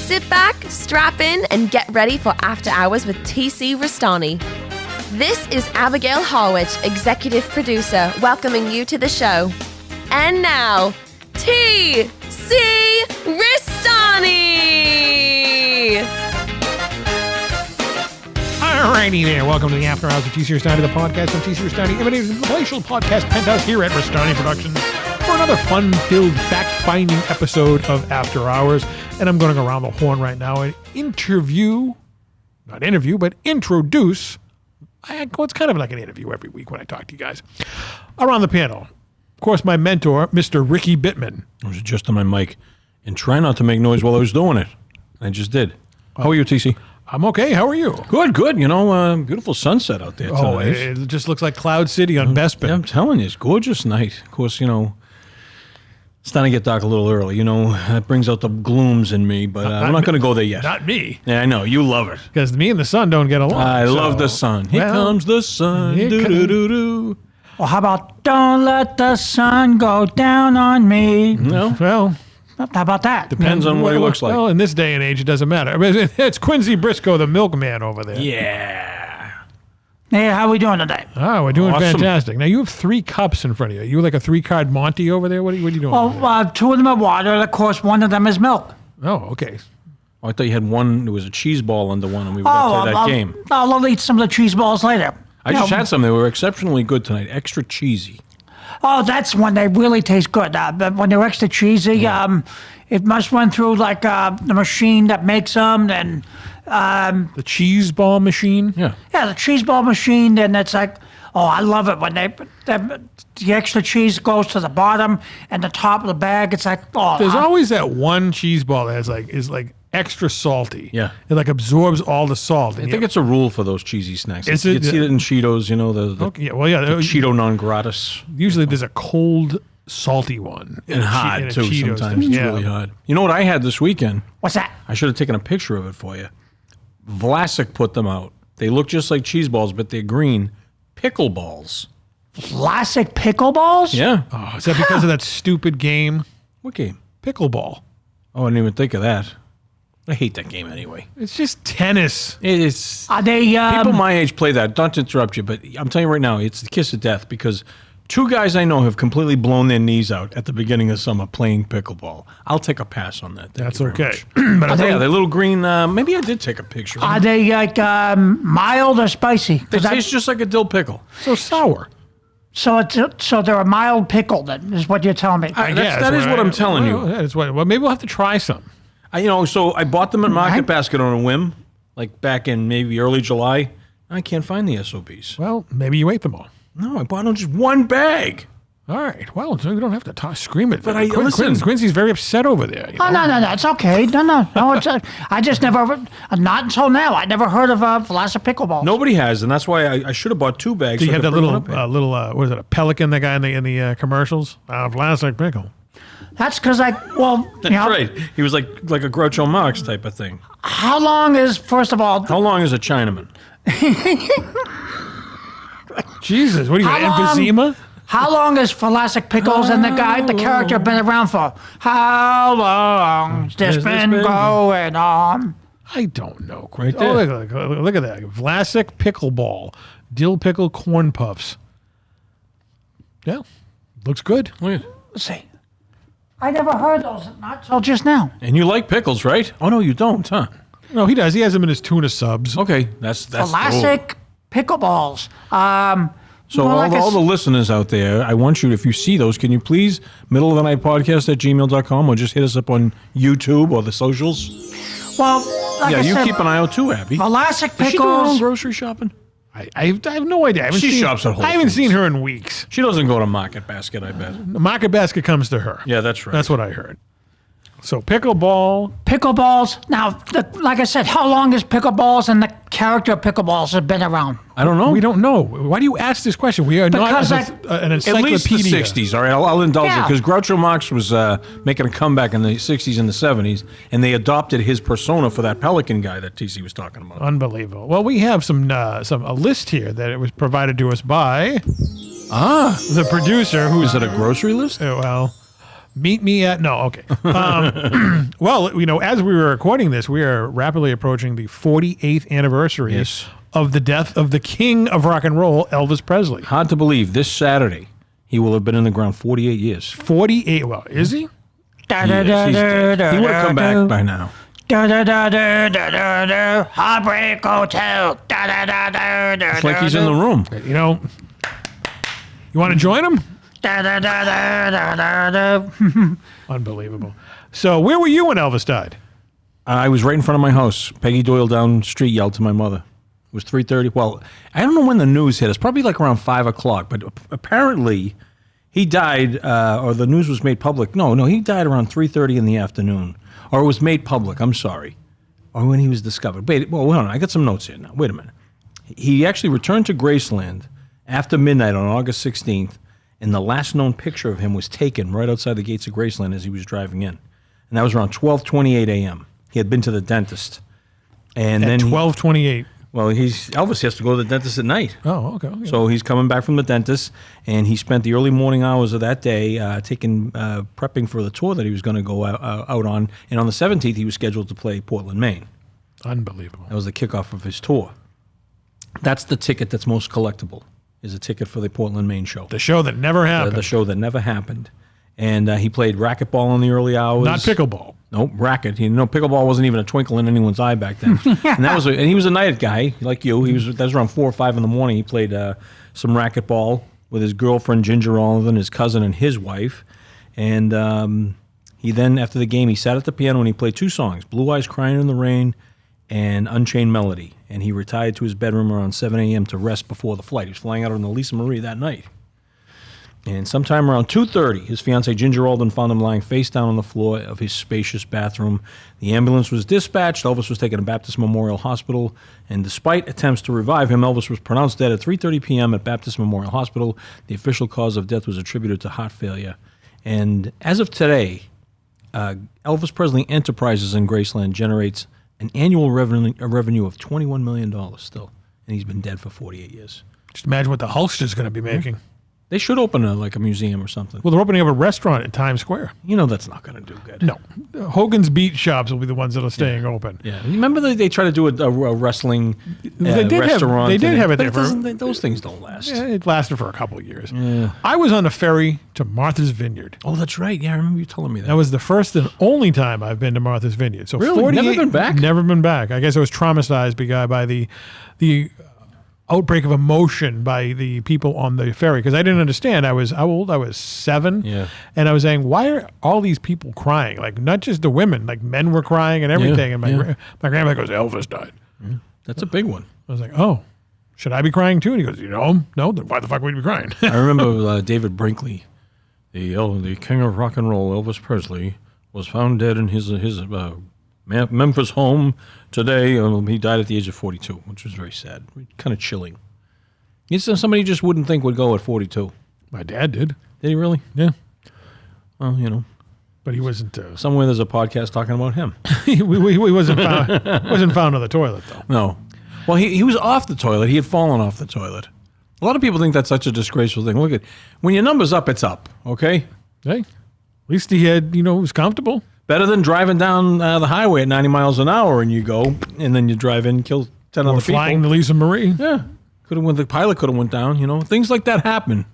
Sit back, strap in, and get ready for After Hours with TC Restani. This is Abigail Harwich, executive producer, welcoming you to the show. And now, TC Restani! Alrighty there, welcome to the After Hours of TC Restani The Podcast. I'm TC Restani, emanating from the palatial podcast penthouse here at Restani Productions for another fun-filled, fact-finding episode of After Hours. And I'm going around the horn right now and introduce, it's kind of like an interview every week when I talk to you guys. Around the panel, of course, my mentor, Mr. Ricky Bittman. I was adjusting my mic and try not to make noise while I was doing it. I just did. How are you, TC? I'm okay. How are you? Good. You know, beautiful sunset out there tonight. Oh, it just looks like Cloud City on Bespin. Yeah, I'm telling you, it's a gorgeous night. Of course, you know, it's starting to get dark a little early. You know, that brings out the glooms in me, but I'm not going to go there yet. Not me. Yeah, I know. You love it. Because me and the sun don't get along. I love the sun. Here comes the sun. Do-do-do-do. Well, how about don't let the sun go down on me? No? Well, How about that? Depends on what he looks like. Well, in this day and age, it doesn't matter. I mean, it's Quincy Briscoe, the milkman over there. Yeah. Hey, how we doing today? Oh, we're doing Awesome. fantastic. Now, you have 3 cups in front of you. You like a 3-card Monty over there? What are you doing? over there? Well, 2 of them are water, and of course, 1 of them is milk. Oh, okay. Oh, I thought you had one. There was a cheese ball under one, and we were going to play that game. I'll eat some of the cheese balls later. I just had some. They were exceptionally good tonight. Extra cheesy. Oh, that's when they really taste good. But when they're extra cheesy, it must run through like the machine that makes them, and The cheese ball machine? Yeah. the cheese ball machine. And it's like, oh, I love it when the extra cheese goes to the bottom and the top of the bag. It's like, oh, There's always that one cheese ball that is like extra salty. Yeah. It like absorbs all the salt. I think it's a rule for those cheesy snacks. Is You it- can see it in Cheetos, you know, the Okay, yeah, well, yeah. Cheeto non gratis. Usually there's a cold, salty one. And hard, in a too, Cheetos sometimes. thing. It's really hard. You know what I had this weekend? what's that? I should have taken a picture of it for you. Vlasic put them out. They look just like cheese balls, but they're green. Pickle balls. Classic pickleballs? Yeah. Oh, is that because of that stupid game? What game? Pickleball. Oh, I didn't even think of that. I hate that game anyway. It's just tennis. It's Are they? people my age play that. Not to interrupt you, but I'm telling you right now, it's the kiss of death because 2 guys I know have completely blown their knees out at the beginning of summer playing pickleball. I'll take a pass on that. Thank That's you very okay. much. But I Yeah, they're little green. Maybe I did take a picture. Are they like mild or spicy? They 'Cause I- taste just like a dill pickle. so sour. so they're a mild pickle. Then is what you're telling me. That is what I'm telling you. That is what. Well, maybe we'll have to try some. So I bought them at Market Right. Basket on a whim, like back in maybe early July. I can't find the SOBs. Well, maybe you ate them all. No, I bought them just 1 bag. All right. Well, so we don't have to scream it. But listen. Quincy's very upset over there. You Oh know? no, it's okay. No. It's, I just never, not until now. I never heard of Vlasic pickleball. Nobody has, and that's why I should have bought 2 bags. Do you so I have could that bring little, one up here. what is it, a pelican, the guy in the commercials? Vlasic pickle. That's because That's right. He was like a Groucho Marx type of thing. How long is first of all? How long is a Chinaman? Jesus, what are you, How long- emphysema? How long is Vlasic pickles and the character been around for? How long has this been going on? I don't know. Right Oh, there. look at that. Vlasic pickleball. Dill pickle corn puffs. Yeah, looks good. Look at- Let's see. I never heard those. Not till just now. And you like pickles, right? Oh no, you don't, huh? No, he does. He has them in his tuna subs. Okay, that's Vlasic pickleballs. So well, like all the listeners out there, I want you, if you see those, can you please middle of the night podcast at gmail.com or just hit us up on YouTube or the socials? Well, like Yeah, I you said, keep an eye out too, Abby. Vlasic Does she do her own pickles. grocery shopping? I have no idea. I haven't She seen, shops at Whole I haven't Foods. seen her in weeks. She doesn't go to Market Basket, I bet. The market basket comes to her. Yeah, that's right. That's what I heard. So pickleball. Pickleballs. Now, like I said, how long has pickleballs and the character of pickleballs have been around? I don't know. We don't know. Why do you ask this question? We are Because not an At encyclopedia. least the 60s, all right? I'll indulge Yeah. it because Groucho Marx was making a comeback in the 60s and the 70s, and they adopted his persona for that Pelican guy that TC was talking about. Unbelievable. Well, we have a list here that it was provided to us by Ah. the producer, who's Is it a grocery list? well, Meet me at okay. Well, as we were recording this, we are rapidly approaching the 48th anniversary of the death of the king of rock and roll, Elvis Presley. Hard to believe. This Saturday, he will have been in the ground 48 years. 48. Well, is he? Yes, he's dead. He would have come back by now. Heartbreak Hotel. It's like he's in the room. You want to join him? Unbelievable. So, where were you when Elvis died? I was right in front of my house. Peggy Doyle down the street yelled to my mother. It was 3:30. Well, I don't know when the news hit. It's probably like around 5 o'clock. But apparently, he died, or the news was made public. No, he died around 3:30 in the afternoon. Or it was made public, I'm sorry. Or when he was discovered. Wait, hold on. I got some notes here now. Wait a minute. He actually returned to Graceland after midnight on August 16th. And the last known picture of him was taken right outside the gates of Graceland as he was driving in. And that was around 12:28 a.m. He had been to the dentist. And At then 12:28. Well, Elvis has to go to the dentist at night. Oh, okay. So he's coming back from the dentist, and he spent the early morning hours of that day prepping for the tour that he was going to go out on. And on the 17th, he was scheduled to play Portland, Maine. Unbelievable. That was the kickoff of his tour. That's the ticket that's most collectible, is a ticket for the Portland, Maine show. The show that never happened. The show that never happened. And he played racquetball in the early hours. Not pickleball. Nope, racket. Pickleball wasn't even a twinkle in anyone's eye back then. And he was a night guy like you. That was around 4 or 5 in the morning. He played some racquetball with his girlfriend Ginger Alden, his cousin, and his wife. And he then, after the game, he sat at the piano and he played 2 songs: "Blue Eyes Crying in the Rain" and "Unchained Melody." And he retired to his bedroom around 7 a.m. to rest before the flight. He was flying out on the Lisa Marie that night. And sometime around 2:30, his fiancée Ginger Alden found him lying face down on the floor of his spacious bathroom. The ambulance was dispatched. Elvis was taken to Baptist Memorial Hospital. And despite attempts to revive him, Elvis was pronounced dead at 3:30 p.m. at Baptist Memorial Hospital. The official cause of death was attributed to heart failure. And as of today, Elvis Presley Enterprises in Graceland generates an annual revenue of $21 million still. And he's been dead for 48 years. Just imagine what the Hulkster's going to be making. Mm-hmm. They should open a museum or something. Well, they're opening up a restaurant in Times Square. That's not going to do good. No. Hogan's Beat Shops will be the ones that are staying open. Yeah. Remember they tried to do a wrestling restaurant? They did have it there. Those things don't last. Yeah, it lasted for a couple of years. Yeah. I was on a ferry to Martha's Vineyard. Oh, that's right. Yeah, I remember you telling me that. That was the first and only time I've been to Martha's Vineyard. So really? Never been back? Never been back. I guess I was traumatized by the outbreak of emotion by the people on the ferry, because I didn't understand. I was 7, and I was saying, why are all these people crying? Like, not just the women, like men were crying and everything. And my grandma goes, Elvis died. Yeah. That's a big one. I was like, oh, should I be crying too? And he goes, no, then why the fuck would you be crying? I remember David Brinkley, the king of rock and roll, Elvis Presley, was found dead in his Memphis home today. He died at the age of 42, which was very sad, kind of chilling. Somebody you just wouldn't think would go at 42. My dad did. Did he really? Yeah. Well, but he wasn't. Somewhere there's a podcast talking about him. he wasn't found. Wasn't found on the toilet though. No. Well, he was off the toilet. He had fallen off the toilet. A lot of people think that's such a disgraceful thing. Look when your number's up, it's up. Okay. Hey, at least he had. He was comfortable. Better than driving down the highway at 90 miles an hour and then you drive in and kill 10 other people. Or flying the Lisa Marie. Yeah. The pilot could have went down, Things like that happen.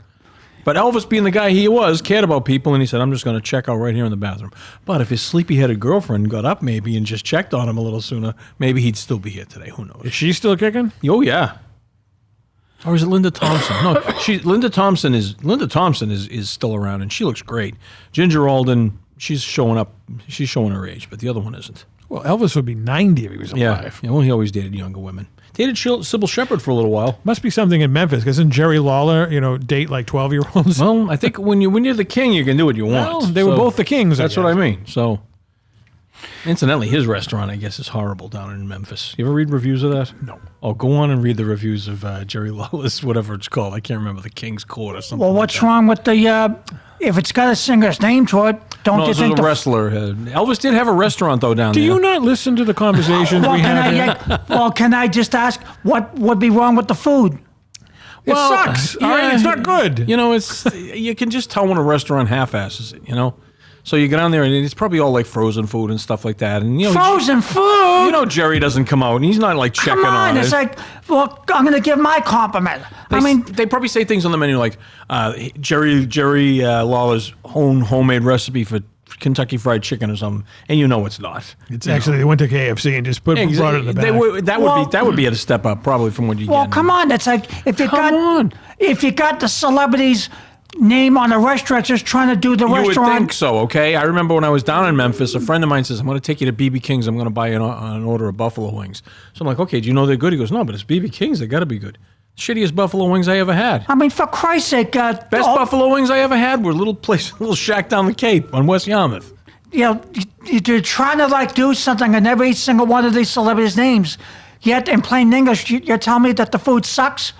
But Elvis, being the guy he was, cared about people, and he said, I'm just going to check out right here in the bathroom. But if his sleepy-headed girlfriend got up maybe and just checked on him a little sooner, maybe he'd still be here today. Who knows? Is she still kicking? Oh, yeah. Or is it Linda Thompson? No, Linda Thompson is still around, and she looks great. Ginger Alden, she's showing up. She's showing her age, but the other one isn't. Well, Elvis would be 90 if he was alive. Yeah. Well, he always dated younger women. Dated Sybil Shepherd for a little while. Must be something in Memphis, because doesn't Jerry Lawler, date like 12-year-olds? Well, I think when you're the king, you can do what you want. Well, they were both the kings. That's what I mean. So, incidentally, his restaurant, I guess, is horrible down in Memphis. You ever read reviews of that? No. Oh, go on and read the reviews of Jerry Lawler's, whatever it's called. I can't remember, the King's Court or something. Well, what's wrong with the? If it's got a singer's name to it, don't you think a wrestler? Elvis did have a restaurant though down there. Do you not listen to the conversations we have? Well, can I just ask what would be wrong with the food? It sucks. All right, it's not good. It's you can just tell when a restaurant half-asses it. So you get down there, and it's probably all like frozen food and stuff like that. And Frozen food? You know, Jerry doesn't come out, and he's not like checking Come on, it. it's like, well, I'm going to give my compliment. They probably say things on the menu like Jerry Lawler's own homemade recipe for Kentucky Fried Chicken or something, and you know it's not. It's actually they went to KFC and just brought it in the back. That would be a step up probably from what you get. Well, come on, it's like if you got the celebrity's name on a restaurant, just trying to do the restaurant. You would think so, okay? I remember when I was down in Memphis, a friend of mine says, I'm going to take you to BB King's. I'm going to buy you an order of buffalo wings. So I'm like, okay, do you know they're good? He goes, no, but it's BB King's. They got to be good. Shittiest buffalo wings I ever had. I mean, for Christ's sake. Best buffalo wings I ever had were a little shack down the Cape on West Yarmouth. You know, you're trying to like do something in every single one of these celebrities' names. Yet, in plain English, you're telling me that the food sucks?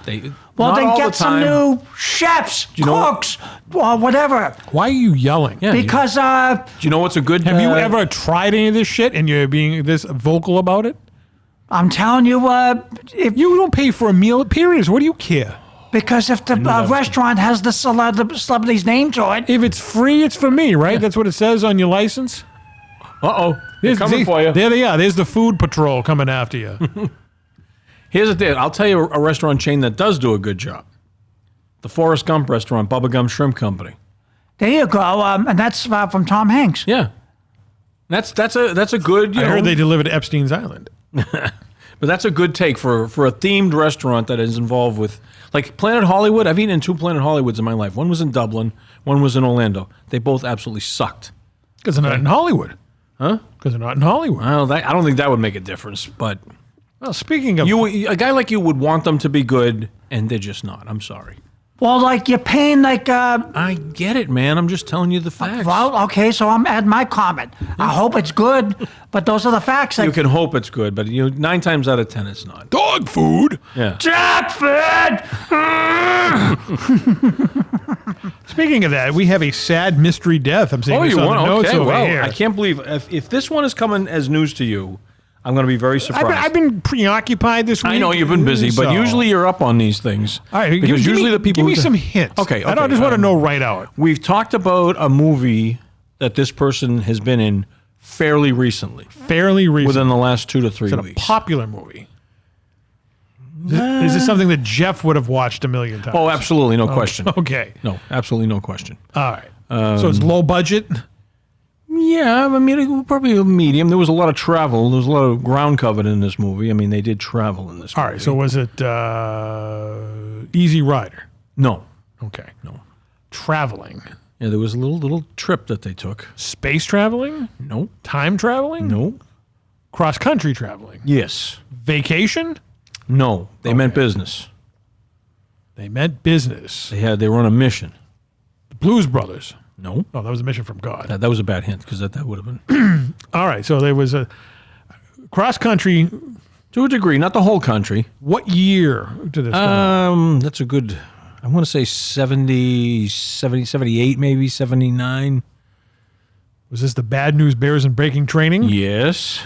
Well, then get some new chefs, cooks, or whatever. Why are you yelling? Yeah, because, do you know what's a good... Have you ever tried any of this shit and you're being this vocal about it? I'm telling you, if you don't pay for a meal, period. What do you care? Because if the restaurant has the celebrity's name to it... If it's free, it's for me, right? Yeah. That's what it says on your license? Uh-oh. They're coming for you. There they are. There's the food patrol coming after you. Here's the thing. I'll tell you a restaurant chain that does do a good job. The Forrest Gump restaurant, Bubba Gump Shrimp Company. There you go. And that's from Tom Hanks. Yeah. That's a good... I heard they delivered to Epstein's Island. But that's a good take for a themed restaurant that is involved with... Like Planet Hollywood, I've eaten in 2 Planet Hollywoods in my life. One was in Dublin, one was in Orlando. They both absolutely sucked. Because they're not in Hollywood. Huh? Because they're not in Hollywood. Well, I don't think that would make a difference, but... Well, speaking of... a guy like you would want them to be good, and they're just not. I'm sorry. Well, like you're paying like... I get it, man. I'm just telling you the facts. Well, okay, so I'm adding my comment. I hope it's good, but those are the facts. You can hope it's good, but 9 times out of 10, it's not. Dog food? Yeah. Dog food! Speaking of that, we have a sad mystery death. I'm seeing this on the notes over here. I can't believe... If this one is coming as news to you... I'm going to be very surprised. I've been preoccupied this week. I know you've been busy, but usually you're up on these things. All right, because usually the people... Give me some hints. Okay. I just want to know right out. We've talked about a movie that this person has been in fairly recently. Within the last 2 to 3 weeks. It's a popular movie. Is this something that Jeff would have watched a million times? Oh, absolutely. No question. Okay. No, absolutely no question. All right. So it's low budget? Yeah, I mean, it was probably a medium. There was a lot of travel. There was a lot of ground covered in this movie. I mean, they did travel in this movie. All right, so was it Easy Rider? No. Okay. No. Traveling? Yeah, there was a little trip that they took. Space traveling? No. Time traveling? No. Cross-country traveling? Yes. Vacation? No. They meant business. They meant business. They were on a mission. The Blues Brothers? No. Oh, that was a mission from God. That was a bad hint, because that would have been... All right, so there was a cross-country... To a degree, not the whole country. What year did this come out? That's a good... I want to say 70, 78, maybe 79. Was this the Bad News Bears in Breaking Training? Yes.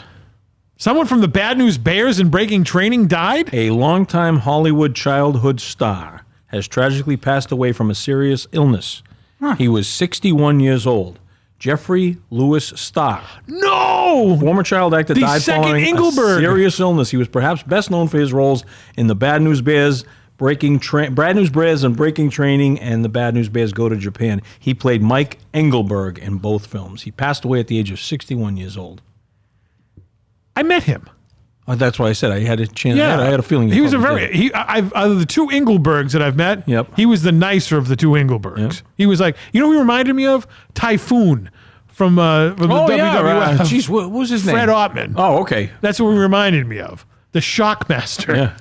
Someone from the Bad News Bears in Breaking Training died? A longtime Hollywood childhood star has tragically passed away from a serious illness. Huh. He was 61 years old. Jeffrey Lewis Starr. No! Former child actor died following a serious illness. He was perhaps best known for his roles in the Bad News Bears and Breaking Training and the Bad News Bears Go to Japan. He played Mike Engelberg in both films. He passed away at the age of 61 years old. I met him. That's why I said I had a chance. Yeah. I had a feeling. He was a very... out of the 2 Engelbergs that I've met, he was the nicer of the 2 Engelbergs. Yep. He was like... You know who he reminded me of? Typhoon from the WWF. Jeez, what was his name? Fred Ottman. Oh, okay. That's what he reminded me of. The Shockmaster. Yeah.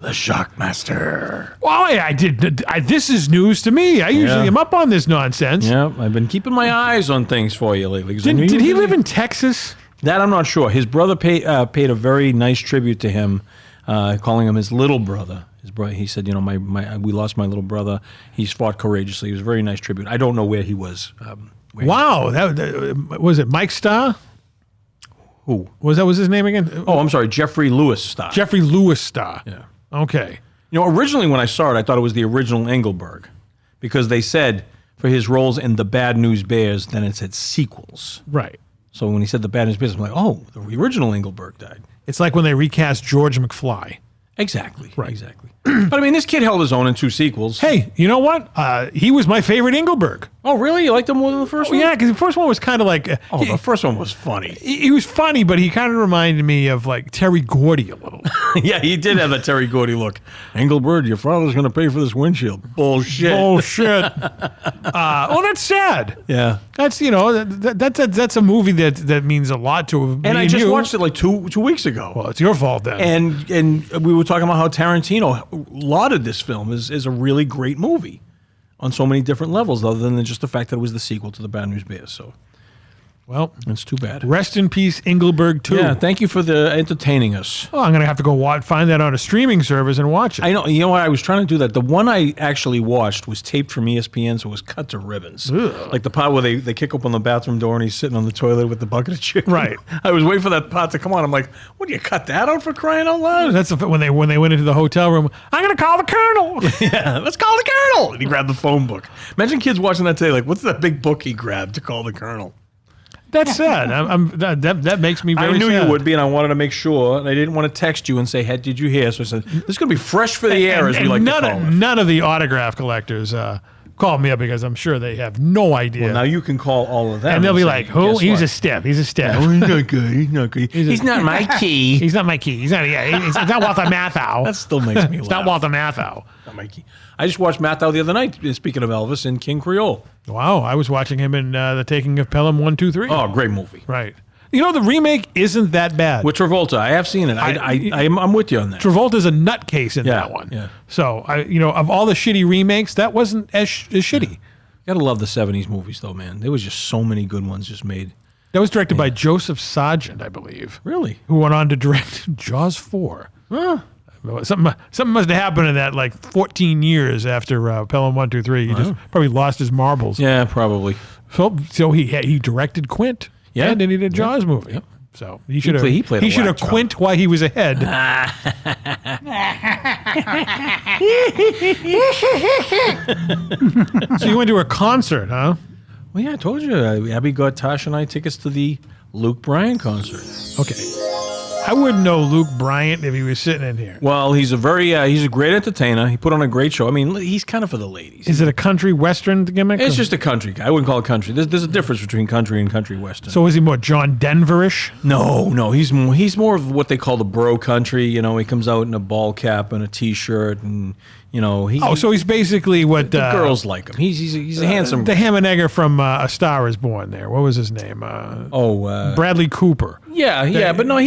The Shockmaster. Well, I did. This is news to me. I usually am up on this nonsense. Yeah, I've been keeping my eyes on things for you lately. Did he live in Texas? That I'm not sure. His brother paid a very nice tribute to him, calling him his little brother. His brother, he said, we lost my little brother. He's fought courageously. It was a very nice tribute. I don't know where he was. Wow, was it Mike Starr? Who was his name again? Oh, I'm sorry, Jeffrey Lewis Starr. Jeffrey Lewis Starr. Yeah. Okay. Originally when I saw it, I thought it was the original Engelberg, because they said for his roles in The Bad News Bears, then it said sequels. Right. So when he said The Bad News Bears, I'm like, oh, the original Engelberg died. It's like when they recast George McFly. Exactly. Right. Exactly. But I mean, this kid held his own in 2 sequels. Hey, you know what? He was my favorite Engelberg. Oh, really? You liked him more than the first one? Yeah, because the first one was kind of like... The first one was funny. He was funny, but he kind of reminded me of like Terry Gordy a little. Yeah, he did have that Terry Gordy look. Engelbert, your father's going to pay for this windshield. Bullshit. Bullshit. That's sad. Yeah. That's, that's a movie that means a lot to me and I just watched it like two weeks ago. Well, it's your fault then. And we were talking about how Tarantino lauded this film is a really great movie on so many different levels, other than just the fact that it was the sequel to The Bad News Bears. So, well, it's too bad. Rest in peace, Engelberg 2. Yeah, thank you for entertaining us. Oh, I'm going to have to go find that on a streaming service and watch it. I know. You know what? I was trying to do that. The one I actually watched was taped from ESPN, so it was cut to ribbons. Ugh. Like the part where they kick open the bathroom door and he's sitting on the toilet with the bucket of chicken. Right. I was waiting for that part to come on. I'm like, what, do you cut that out for crying out loud? That's when they went into the hotel room. I'm going to call the Colonel. Yeah, let's call the Colonel. And he grabbed the phone book. Imagine kids watching that today. Like, what's that big book he grabbed to call the Colonel? That's sad. That makes me very sad. I knew you would be, and I wanted to make sure. And I didn't want to text you and say, "Hey, did you hear?" So I said, "This is going to be fresh for the air," as we like to call it. None of the autograph collectors called me up because I'm sure they have no idea. Well, now you can call all of them. And they'll be like, "Who? He's a stiff. He's a stiff. No, he's not good. He's not good. He's not my key. He's not my key. He's not. Yeah, it's not Walter Matthau. That still makes me laugh. It's not Walter Matthau. Not my key. I just watched Matthau the other night. Speaking of Elvis in King Creole. Wow, I was watching him in The Taking of Pelham 1, 2, 3. Oh, great movie. Right. The remake isn't that bad. With Travolta, I have seen it. I'm with you on that. Travolta's a nutcase in that one. Yeah. So of all the shitty remakes, that wasn't as shitty. Gotta love the 70s movies, though, man. There was just so many good ones just made. That was directed by Joseph Sargent, I believe. Really? Who went on to direct Jaws 4. Huh. Something must have happened in that 14 years after Pelham 1, 2, 3. He just probably lost his marbles. Yeah, probably. So he directed Quint. Yeah. And then he did a Jaws movie. Yep. So he should have Quint while he was ahead. So you went to a concert, huh? Well, yeah, I told you. Abby got Tasha and I tickets to the Luke Bryan concert. Okay. I wouldn't know Luke Bryant if he was sitting in here. Well, he's a great entertainer. He put on a great show. I mean, he's kind of for the ladies. Is it a country western gimmick? It's just a country guy. I wouldn't call it country. There's a difference between country and country western. So is he more John Denver-ish? No. He's more of what they call the bro country. He comes out in a ball cap and a T-shirt and... so he's basically what the girls like him. He's a handsome. The ham and egger from A Star Is Born. There, what was his name? Bradley Cooper. Yeah, but no,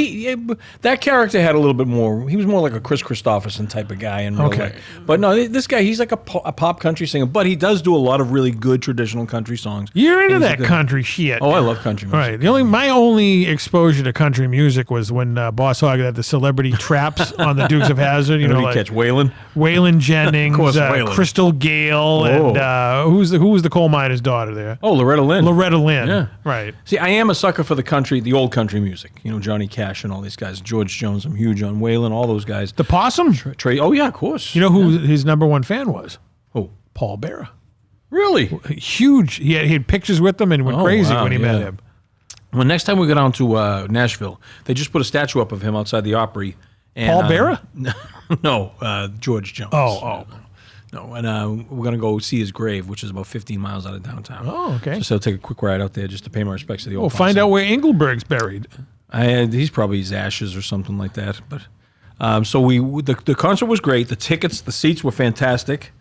that character had a little bit more. He was more like a Chris Christopherson type of guy in real life. But no, this guy, he's like a pop country singer, but he does do a lot of really good traditional country songs. You're into that country shit. Oh, I love country music. Right. My only exposure to country music was when Boss Hogg had the celebrity traps on the Dukes of Hazzard. Catch Waylon. Waylon Jennings, Waylon. Crystal Gale, and who was the coal miner's daughter there? Oh, Loretta Lynn. Yeah. Right. See, I am a sucker for the old country music. Johnny Cash and all these guys. George Jones, I'm huge on. Waylon, all those guys. The Possum? Trey. Oh, yeah, of course. You know who his number one fan was? Who? Paul Bearer. Really? Huge. He had pictures with him and went crazy when he met him. Well, next time we go down to Nashville, they just put a statue up of him outside the Opry. And, Paul Bearer? No, George Jones. Oh. No, and we're going to go see his grave, which is about 15 miles out of downtown. Oh, okay. So I'll take a quick ride out there just to pay my respects to the old We'll find out where Engelberg's buried. He's probably his ashes or something like that. But so the concert was great. The tickets, the seats were fantastic.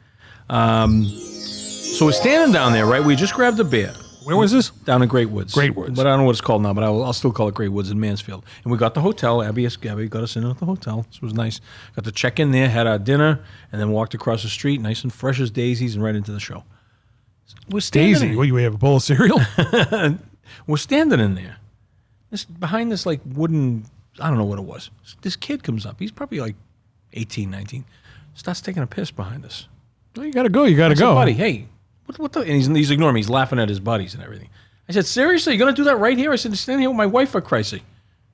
So we're standing down there, right? We just grabbed a beer. Where was this? Down in Great Woods. Great Woods. But I don't know what it's called now, but I'll still call it Great Woods in Mansfield. And we got the hotel. Abby got us in at the hotel. This was nice. Got to check in there, had our dinner, and then walked across the street, nice and fresh as daisies, and right into the show. We're standing Daisy? What, you have a bowl of cereal? We're standing in there. Behind this wooden, I don't know what it was. This kid comes up. He's probably 18, 19. Starts taking a piss behind us. Well, you got to go. You got to go. Buddy, hey. What the? And he's ignoring me. He's laughing at his buddies and everything. I said, seriously, you're going to do that right here? I said, stand here with my wife, for Christ's sake.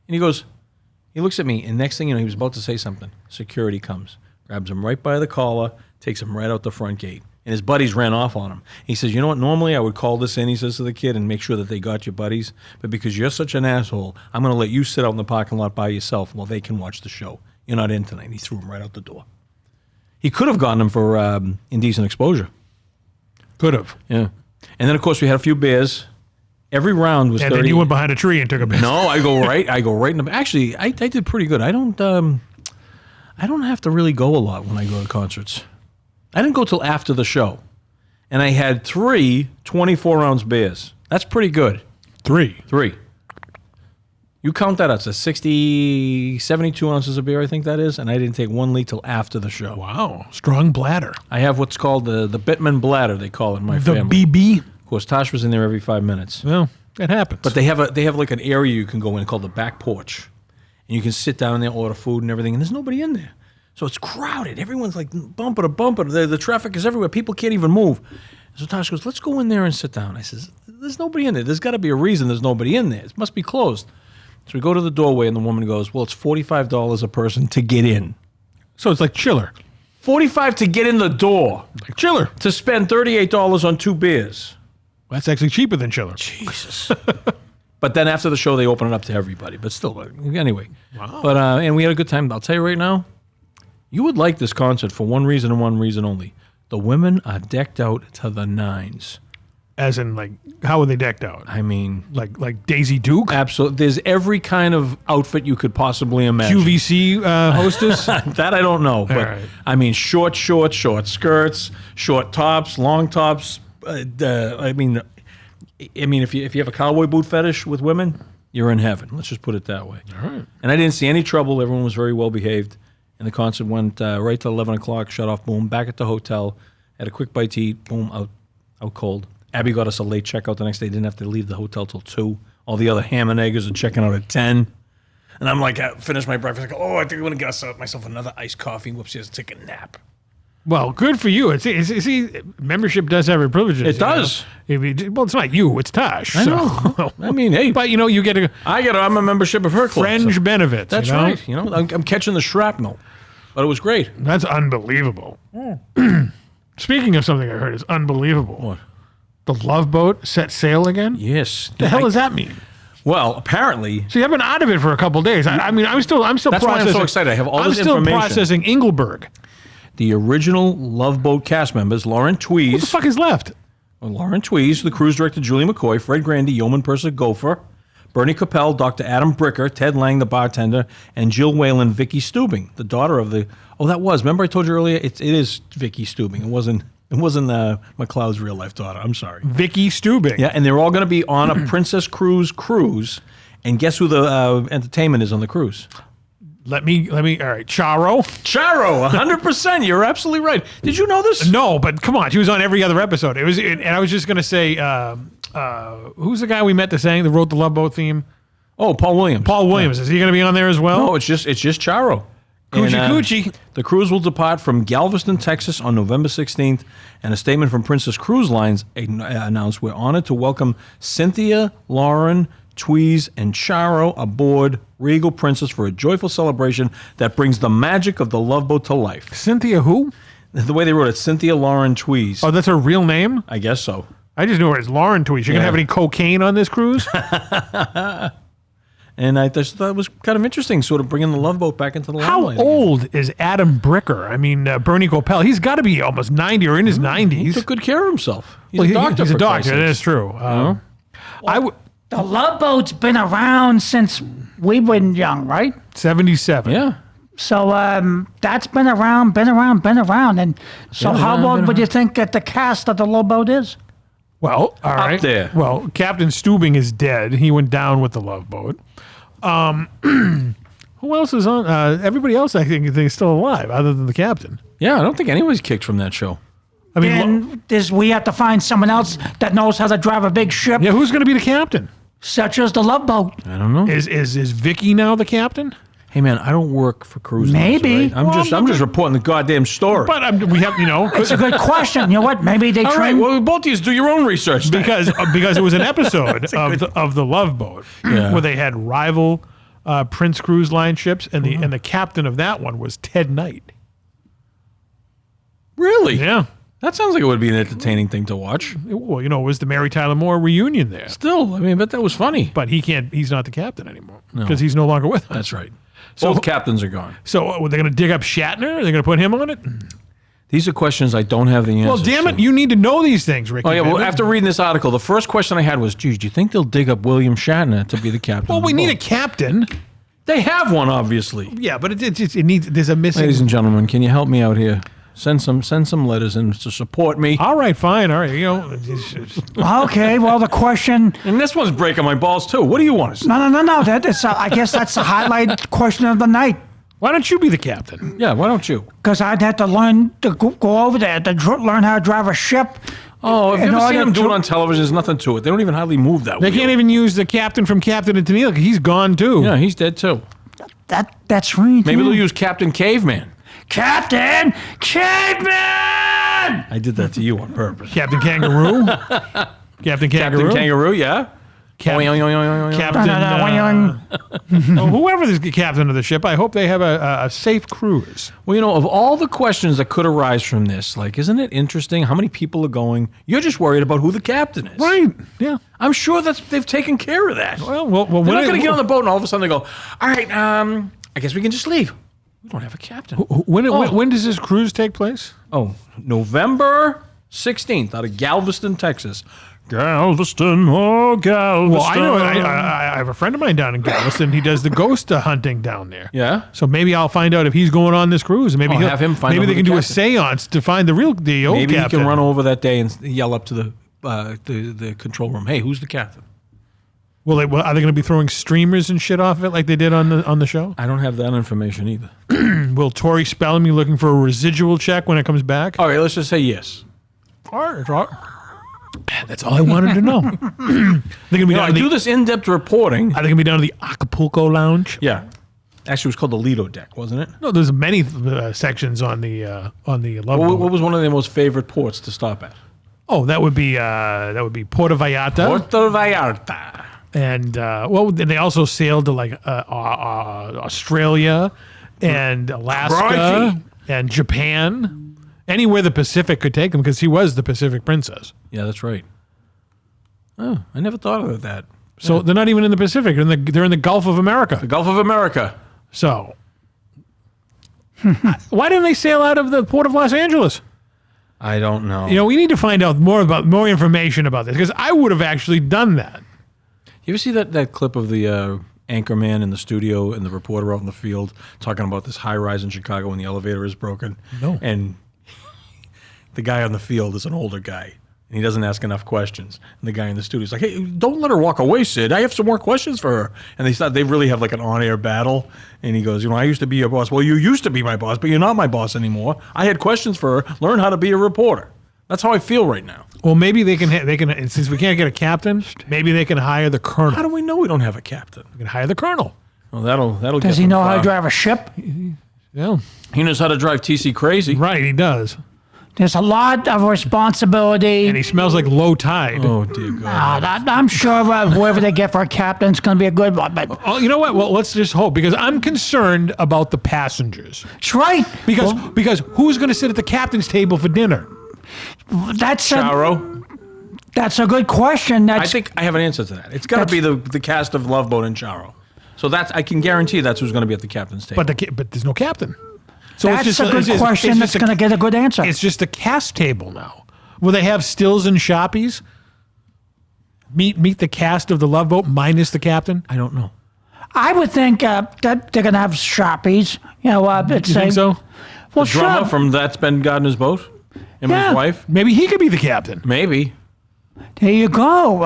And he looks at me, and next thing you know, he was about to say something. Security comes, grabs him right by the collar, takes him right out the front gate. And his buddies ran off on him. He says, you know what, normally I would call this in, he says to the kid, and make sure that they got your buddies. But because you're such an asshole, I'm going to let you sit out in the parking lot by yourself while they can watch the show. You're not in tonight. And he threw him right out the door. He could have gotten him for indecent exposure. Could have. Yeah. And then, of course, we had a few beers. Every round was 30. And then you went behind a tree and took a beer. No, I go right in the... Actually, I did pretty good. I don't have to really go a lot when I go to concerts. I didn't go till after the show. And I had 3 24-ounce beers. That's pretty good. 3. You count that out. It's 72 ounces of beer, I think that is. And I didn't take 1 lead till after the show. Wow. Strong bladder. I have what's called the Bittman bladder, they call it in my family. The BB? Of course, Tosh was in there every 5 minutes. Well, it happens. But they have like an area you can go in called the back porch. And you can sit down there, order food and everything, and there's nobody in there. So it's crowded. Everyone's like bumper to bumper. The traffic is everywhere. People can't even move. So Tosh goes, let's go in there and sit down. I says, there's nobody in there. There's got to be a reason there's nobody in there. It must be closed. So we go to the doorway, and the woman goes, well, it's $45 a person to get in. So it's like Chiller. $45 to get in the door. Like Chiller. To spend $38 on 2 beers. Well, that's actually cheaper than Chiller. Jesus. But then after the show, they open it up to everybody. But still, anyway. Wow. But and we had a good time. I'll tell you right now, you would like this concert for one reason and one reason only. The women are decked out to the nines. As in, like, how are they decked out? I mean... Like Daisy Duke? Absolutely. There's every kind of outfit you could possibly imagine. QVC hostess? That I don't know. But, right. I mean, short skirts, short tops, long tops. I mean, if you have a cowboy boot fetish with women, you're in heaven. Let's just put it that way. All right. And I didn't see any trouble. Everyone was very well behaved. And the concert went right till 11 o'clock, shut off, boom, back at the hotel, had a quick bite to eat, boom, out cold. Abby got us a late checkout the next day, didn't have to leave the hotel till 2. All the other ham and eggers are checking out at 10. And I'm like, I finished my breakfast. I go, I think I'm going to get myself another iced coffee. Whoops, just take a nap. Well, good for you. See, membership does have its privileges. It does. Well, it's not you. It's Tosh. I know. I mean, hey. But, you get I'm a membership of her club. Fringe benefits. That's right. I'm catching the shrapnel. But it was great. That's unbelievable. Speaking of something I heard is unbelievable. What? The Love Boat set sail again? Yes. The hell does that mean? Well, apparently. See, I've been out of it for a couple of days. I mean, I'm still That's processing. why I'm so excited. I have all this information. I'm still processing Engelberg. The original Love Boat cast members, Lauren Tweez. What the fuck is left? Well, Lauren Tweez, the cruise director, Julie McCoy, Fred Grandy, Yeoman Purser, Gopher, Bernie Capel, Dr. Adam Bricker, Ted Lang, the bartender, and Jill Whalen, Vicky Stubing, the daughter of the... Oh, that was. Remember I told you earlier? It is Vicky Stubing. It wasn't McLeod's real life daughter. I'm sorry. Vicky Stubing. Yeah, and they're all going to be on a Princess cruise. And guess who the entertainment is on the cruise? Let me. All right, Charo. 100%. You're absolutely right. Did you know this? No, but come on. She was on every other episode. And I was just going to say, who's the guy we met that wrote the Love Boat theme? Oh, Paul Williams. Paul Williams. Is he going to be on there as well? No, it's just Charo. Coochie. The cruise will depart from Galveston, Texas on November 16th, and a statement from Princess Cruise Lines announced, we're honored to welcome Cynthia, Lauren, Tweez, and Charo aboard Regal Princess for a joyful celebration that brings the magic of the Love Boat to life. Cynthia who? The way they wrote it, Cynthia Lauren Tweez. Oh, that's her real name? I guess so. I just knew her as Lauren Tweez. You going to have any cocaine on this cruise? And I just thought it was kind of interesting, sort of bringing the Love Boat back into the limelight. How old is Adam Bricker? I mean, Bernie Capel. He's got to be almost 90 or in his 90s. He took good care of himself. He's a doctor. He's a doctor. That is true. The Love Boat's been around since we were young, right? 77. Yeah. So that's been around. And so how old would you think that the cast of the Love Boat is? Well, all right. Up there. Well, Captain Stubing is dead. He went down with the Love Boat. Who else is on? Everybody else, I think, is still alive, other than the captain. Yeah, I don't think anybody's kicked from that show. I mean, we have to find someone else that knows how to drive a big ship. Yeah, who's going to be the captain? Such as the Love Boat. I don't know. Is Vicky now the captain? Hey man, I don't work for cruise Maybe. lines, right? I'm just reporting the goddamn story. But we have, It's a good question. You know what? Maybe they all right. train. Well, both of you do your own research then. because it was an episode of the Love Boat where they had rival Prince Cruise Line ships, and the captain of that one was Ted Knight. Really? Yeah. That sounds like it would be an entertaining thing to watch. Well, it was the Mary Tyler Moore reunion there. Still, I bet that was funny. But he's not the captain anymore because he's no longer with us. That's right. Both captains are gone. So are they going to dig up Shatner? Are they going to put him on it? These are questions I don't have the answer. Well, damn it, you need to know these things, Ricky. Oh, yeah, well, after reading this article, the first question I had was, geez, do you think they'll dig up William Shatner to be the captain? Well, we need a captain. They have one, obviously. Yeah, but it needs, there's a missing... Ladies and gentlemen, can you help me out here? Send some letters in to support me. All right, fine. All right, Okay, well, the question... And this one's breaking my balls, too. What do you want to say? No. I guess that's the highlight question of the night. Why don't you be the captain? Yeah, why don't you? Because I'd have to learn to go over there to learn how to drive a ship. Oh, if you ever seen them do it on television, there's nothing to it. They don't even hardly move that way. They can't even use the captain from Captain and Tennille. He's gone, too. Yeah, he's dead, too. That's right. Maybe they'll use Captain Caveman. Captain Caveman! I did that to you on purpose. Captain Kangaroo? Captain Kangaroo? Captain Kangaroo, yeah. Captain, whoever is the captain of the ship, I hope they have a safe cruise. Well, of all the questions that could arise from this, isn't it interesting how many people are going, you're just worried about who the captain is. Right, yeah. I'm sure they've taken care of that. Well, they're not going to get on the boat and all of a sudden they go, all right, I guess we can just leave. We don't have a captain. When does this cruise take place? Oh, November 16th out of Galveston, Texas. Galveston. Well, I know. I have a friend of mine down in Galveston. He does the ghost hunting down there. Yeah. So maybe I'll find out if he's going on this cruise, and maybe he'll have him find. Maybe out they can do captain. a seance to find the old maybe captain. He can run over that day and yell up to the control room. Hey, who's the captain? Are they going to be throwing streamers and shit off it like they did on the show? I don't have that information either. Will Tori Spelling be looking for a residual check when it comes back? All right, let's just say yes. All right. That's all I wanted to know. I do this in-depth reporting. Are they going to be down to the Acapulco Lounge? Yeah. Actually, it was called the Lido Deck, wasn't it? No, there's many sections on the Love Boat. What was one of their most favorite ports to stop at? Oh, that would be Puerto Vallarta. Puerto Vallarta. And they also sailed to Australia and Alaska and Japan. Anywhere the Pacific could take them, because he was the Pacific Princess. Yeah, that's right. Oh, I never thought of that. So they're not even in the Pacific. They're in the Gulf of America. The Gulf of America. So why didn't they sail out of the Port of Los Angeles? I don't know. We need to find out more information about this, because I would have actually done that. You ever see that clip of the anchorman in the studio and the reporter out in the field talking about this high rise in Chicago and the elevator is broken? No. And the guy on the field is an older guy, and he doesn't ask enough questions. And the guy in the studio is like, hey, don't let her walk away, Sid. I have some more questions for her. And they really have an on-air battle. And he goes, I used to be your boss. Well, you used to be my boss, but you're not my boss anymore. I had questions for her. Learn how to be a reporter. That's how I feel right now. Well, maybe they can, since we can't get a captain, maybe they can hire the colonel. How do we know we don't have a captain? We can hire the colonel. Well, that'll Does he know how to drive a ship? Yeah. He knows how to drive TC crazy. Right, he does. There's a lot of responsibility. And he smells like low tide. Oh, dear God. I'm sure whoever they get for a captain is going to be a good one. But Oh, you know what? Well, let's just hope, because I'm concerned about the passengers. that's right. Because who's going to sit at the captain's table for dinner? That's Charo? a good question. I think I have an answer to that. It's got to be the cast of Love Boat and Charo. So I can guarantee that's who's going to be at the captain's table. But there's no captain. So that's a good question that's going to get a good answer. It's just a cast table now. Will they have stills and shoppies? Meet the cast of the Love Boat minus the captain? I don't know. I would think that they're going to have shoppies. You think so? Well, The drummer sure. from That's Ben Gardner's Boat? Him and his wife? Maybe he could be the captain. Maybe. There you go.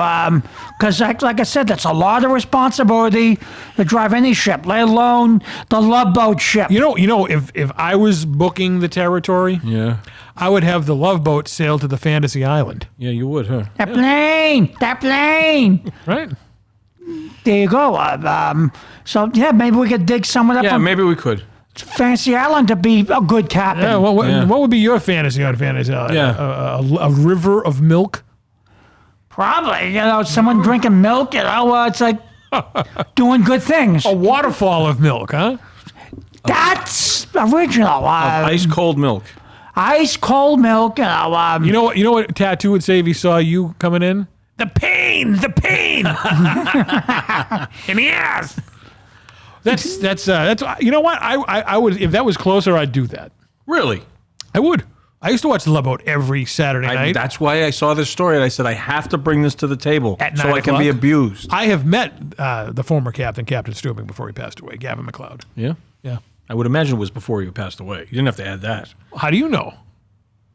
Because like I said, that's a lot of responsibility to drive any ship, let alone the Love Boat ship. If I was booking the territory, Yeah. I would have the Love Boat sail to the Fantasy Island. Yeah, you would, huh? That plane. Right? There you go. So maybe we could dig someone up Yeah, from maybe we could. Fantasy Island to be a good captain. Yeah. What would be your fantasy on Fantasy Island? Yeah. A river of milk. Probably, someone drinking milk. It's like doing good things. A waterfall of milk, huh? That's original. Ice cold milk. Ice cold milk. You know what Tattoo would say if he saw you coming in? The pain in the ass. That's you know what? I would, if that was closer, I'd do that. Really? I would. I used to watch The Love Boat every Saturday night. That's why I saw this story and I said I have to bring this to the table At so 9 I can be o'clock? abused. I have met the former captain, Captain Stubing, before he passed away, Gavin McLeod. Yeah? Yeah. I would imagine it was before you passed away. You didn't have to add that. How do you know?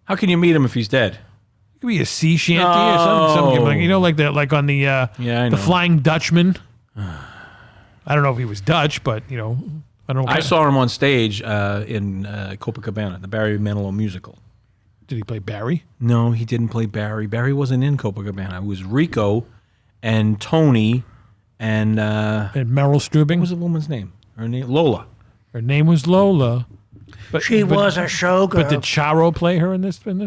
How can you meet him if he's dead? It could be a sea shanty or something like, like on the I know. the Flying Dutchman. I don't know if he was Dutch, but I don't know. I saw him on stage in Copacabana, the Barry Manilow musical. Did he play Barry? No, he didn't play Barry. Barry wasn't in Copacabana. It was Rico and Tony and And Meryl Strubing. what was the woman's name? Her name Lola. Her name was Lola. But She was a showgirl. But did Charo play her in this? No,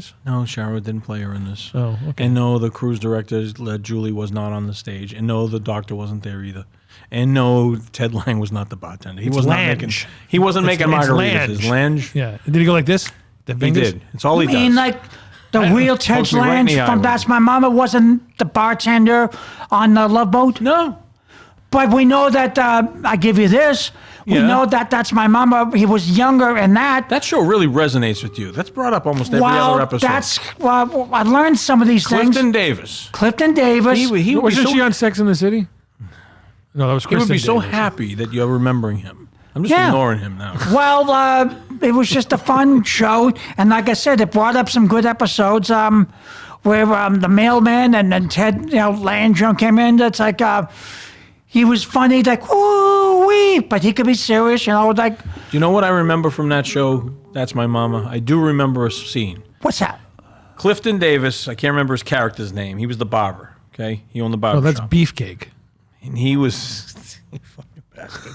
Shara didn't play her in this. Oh, okay. And no, the cruise director, Julie, was not on the stage. And no, the doctor wasn't there either. And no, Ted Lang was not the bartender. He It's was not Lange. making. He wasn't It's- making it's margaritas. Lange. His Lange. Yeah. Did he go like this? The He fingers? did. It's all he I mean, does. like the real Ted Pokes me right in Lange the eye from with That's it. My Mama wasn't the bartender on the Love Boat. No. But we know that, I give you this, we Yeah. know that That's My Mama, he was younger in that. That show really resonates with you. That's brought up almost every other episode. I learned some of these Clifton things. Davis. Clifton Davis. He would be Wasn't so, she on Sex in the City? No, that was he would Kristen be so Davis. happy that you're remembering him. I'm just Yeah. ignoring him now. Well, it was just a fun show, and like I said, it brought up some good episodes. Where the mailman and Ted, Lange came in. That's like he was funny, like ooh wee, but he could be serious, like Do you know what I remember from that show? That's My Mama. I do remember a scene. what's that? Clifton Davis. I can't remember his character's name. He was the barber. Okay, he owned the barber Oh, that's shop. Beefcake. And he was fucking bastard.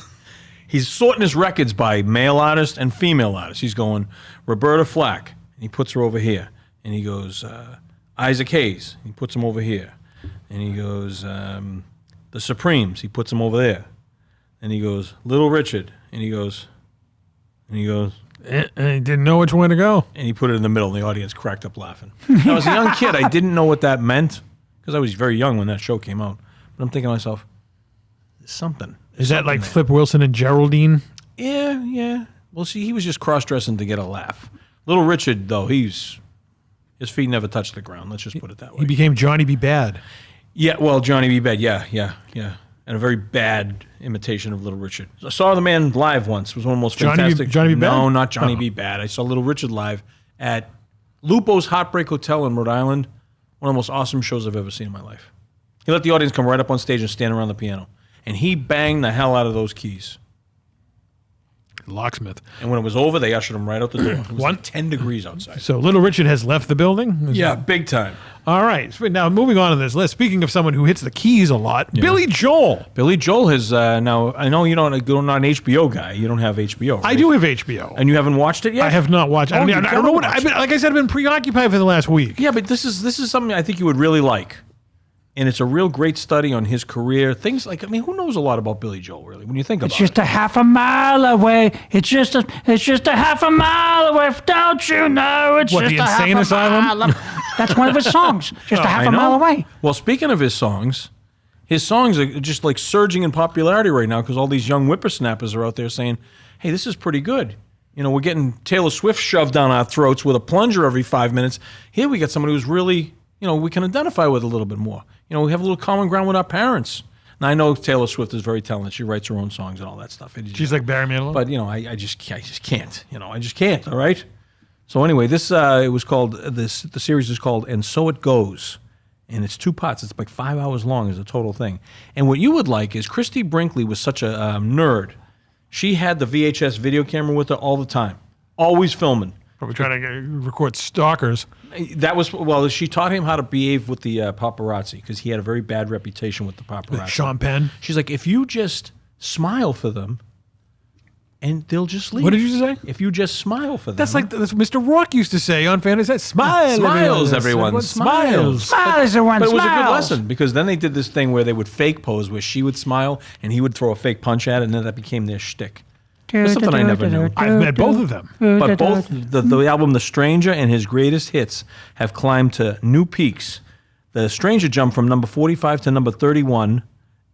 He's sorting his records by male artist and female artist. He's going Roberta Flack, and he puts her over here, and he goes Isaac Hayes, he puts him over here, and he goes the Supremes, he puts him over there, and he goes Little Richard, and he goes, And he didn't know which one to go. and he put it in the middle, and the audience cracked up laughing. Now, as a young kid, I didn't know what that meant because I was very young when that show came out. But I'm thinking to myself, there's something. Is that Something like there. Flip Wilson and Geraldine? Yeah. Well, see, he was just cross-dressing to get a laugh. Little Richard, though, his feet never touched the ground. Let's just put it that way. He became Johnny B. Bad. Yeah, well, Johnny B. Bad, yeah. And a very bad imitation of Little Richard. I saw the man live once. It was one of the most Johnny B. fantastic. Johnny B. Bad? No, not Johnny Oh. B. Bad. I saw Little Richard live at Lupo's Heartbreak Hotel in Rhode Island. One of the most awesome shows I've ever seen in my life. He let the audience come right up on stage and stand around the piano. And he banged the hell out of those keys. Locksmith. And when it was over, they ushered him right out the door. It was One- like 10 degrees outside. So Little Richard has left the building? Yeah, big time. All right. So now moving on to this list. Speaking of someone who hits the keys a lot, Billy Joel. Billy Joel has now. I know you're not an HBO guy. You don't have HBO. I right? do have HBO. and you haven't watched it yet. I have not watched. I Oh, mean, you I don't know what. gotta I've watch been, like I said, I've been preoccupied for the last week. Yeah, but this is something I think you would really like, and it's a real great study on his career. Things like, I mean, who knows a lot about Billy Joel really? When you think about It's just it, a half a mile away. It's just a half a mile away. Don't you know? It's What, just the a half Insane a Asylum? mile. That's one of his songs. Just a half I a mile know. away. Well, speaking of his songs are just like surging in popularity right now because all these young whippersnappers are out there saying, "Hey, this is pretty good." We're getting Taylor Swift shoved down our throats with a plunger every 5 minutes. Here we got somebody who's really, we can identify with a little bit more. We have a little common ground with our parents. Now I know Taylor Swift is very talented. She writes her own songs and all that stuff. She's like Barry Manilow. But I just can't. I just can't. All right. So anyway, this it was called the series is called And So It Goes, and it's 2 parts. It's like 5 hours long as a total thing. And what you would like is Christy Brinkley was such a nerd. She had the VHS video camera with her all the time, always filming. Probably trying to record stalkers. That was she taught him how to behave with the paparazzi because he had a very bad reputation with the paparazzi. Sean Penn. She's like, if you just smile for them, and they'll just leave. What did you say? If you just smile for them. That's like that's what Mr. Rock used to say on Fantasy. Smile, Smiles, everyone. Smiles. Smile is the one. But it was a good smiles. lesson because then they did this thing where they would fake pose where she would smile and he would throw a fake punch at it and then that became their shtick. That's something I never knew. I've met both of them. But both the album The Stranger and his greatest hits have climbed to new peaks. The Stranger jumped from number 45 to number 31,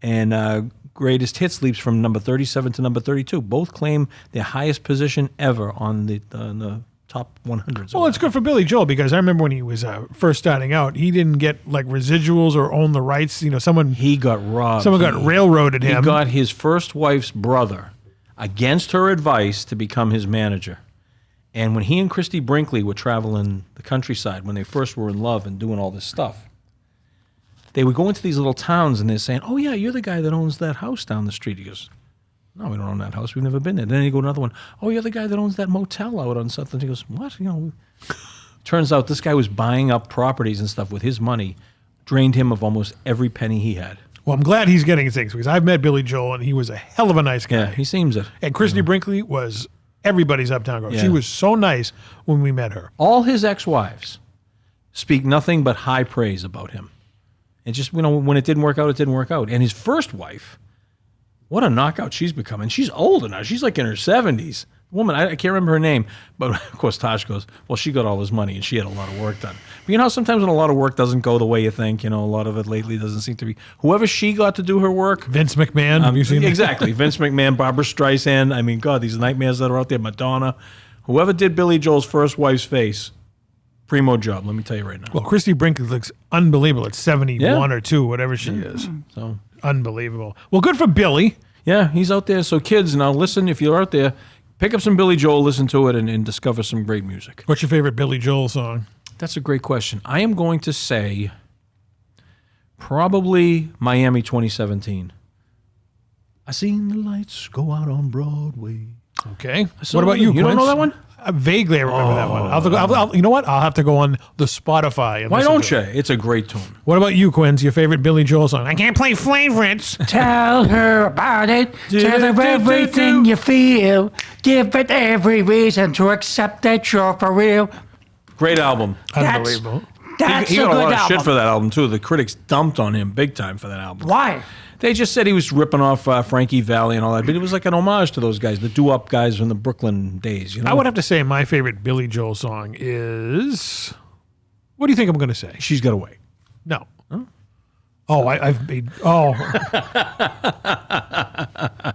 and Greatest Hits leaps from number 37 to number 32. Both claim their highest position ever on the top 100s. Well, it's good for Billy Joel because I remember when he was first starting out, he didn't get like residuals or own the rights. He got robbed. Someone got railroaded him. He got his first wife's brother, against her advice, to become his manager. And when he and Christy Brinkley were traveling the countryside, when they first were in love and doing all this stuff, they would go into these little towns and they're saying, "Oh yeah, you're the guy that owns that house down the street." He goes, "No, we don't own that house. We've never been there." Then you go to another one. "Oh, you're the guy that owns that motel out on something." He goes, "What?" Turns out this guy was buying up properties and stuff with his money, drained him of almost every penny he had. Well, I'm glad he's getting things because I've met Billy Joel and he was a hell of a nice guy. Yeah, he seems it. And Christy Brinkley was everybody's uptown girl. Yeah. She was so nice when we met her. All his ex-wives speak nothing but high praise about him. And just, when it didn't work out, it didn't work out. And his first wife, what a knockout she's become. And she's older now. She's like in her 70s. Woman, I can't remember her name. But of course, Tosh goes, well, she got all his money and she had a lot of work done. But you know how sometimes when a lot of work doesn't go the way you think, a lot of it lately doesn't seem to be. Whoever she got to do her work. Vince McMahon, have you seen exactly. Vince McMahon, Barbara Streisand. I mean, God, these nightmares that are out there. Madonna. Whoever did Billy Joel's first wife's face, primo job, let me tell you right now. Well, Christy Brinkley looks unbelievable at 71 or 2, whatever she is. So unbelievable. Well, good for Billy. Yeah, he's out there. So kids, now listen, if you're out there, pick up some Billy Joel, listen to it, and discover some great music. What's your favorite Billy Joel song? That's a great question. I am going to say probably Miami 2017. I seen the lights go out on Broadway. Okay. What about you, You don't know that one? Vaguely, I remember that one. You know what? I'll have to go on the Spotify. And Why don't to you? it. It's a great tune. What about you, Quincy? Your favorite Billy Joel song? I can't play favorites. Tell her about it. Tell her everything you feel. Give it every reason to accept that you're for real. Great album. Unbelievable. That's He a got a good lot of album. shit for that album, too. The critics dumped on him big time for that album. Why? They just said he was ripping off Frankie Valli and all that, but it was like an homage to those guys, the doo-wop guys from the Brooklyn days. I would have to say my favorite Billy Joel song is... What do you think I'm going to say? She's Got Away. No. I've made...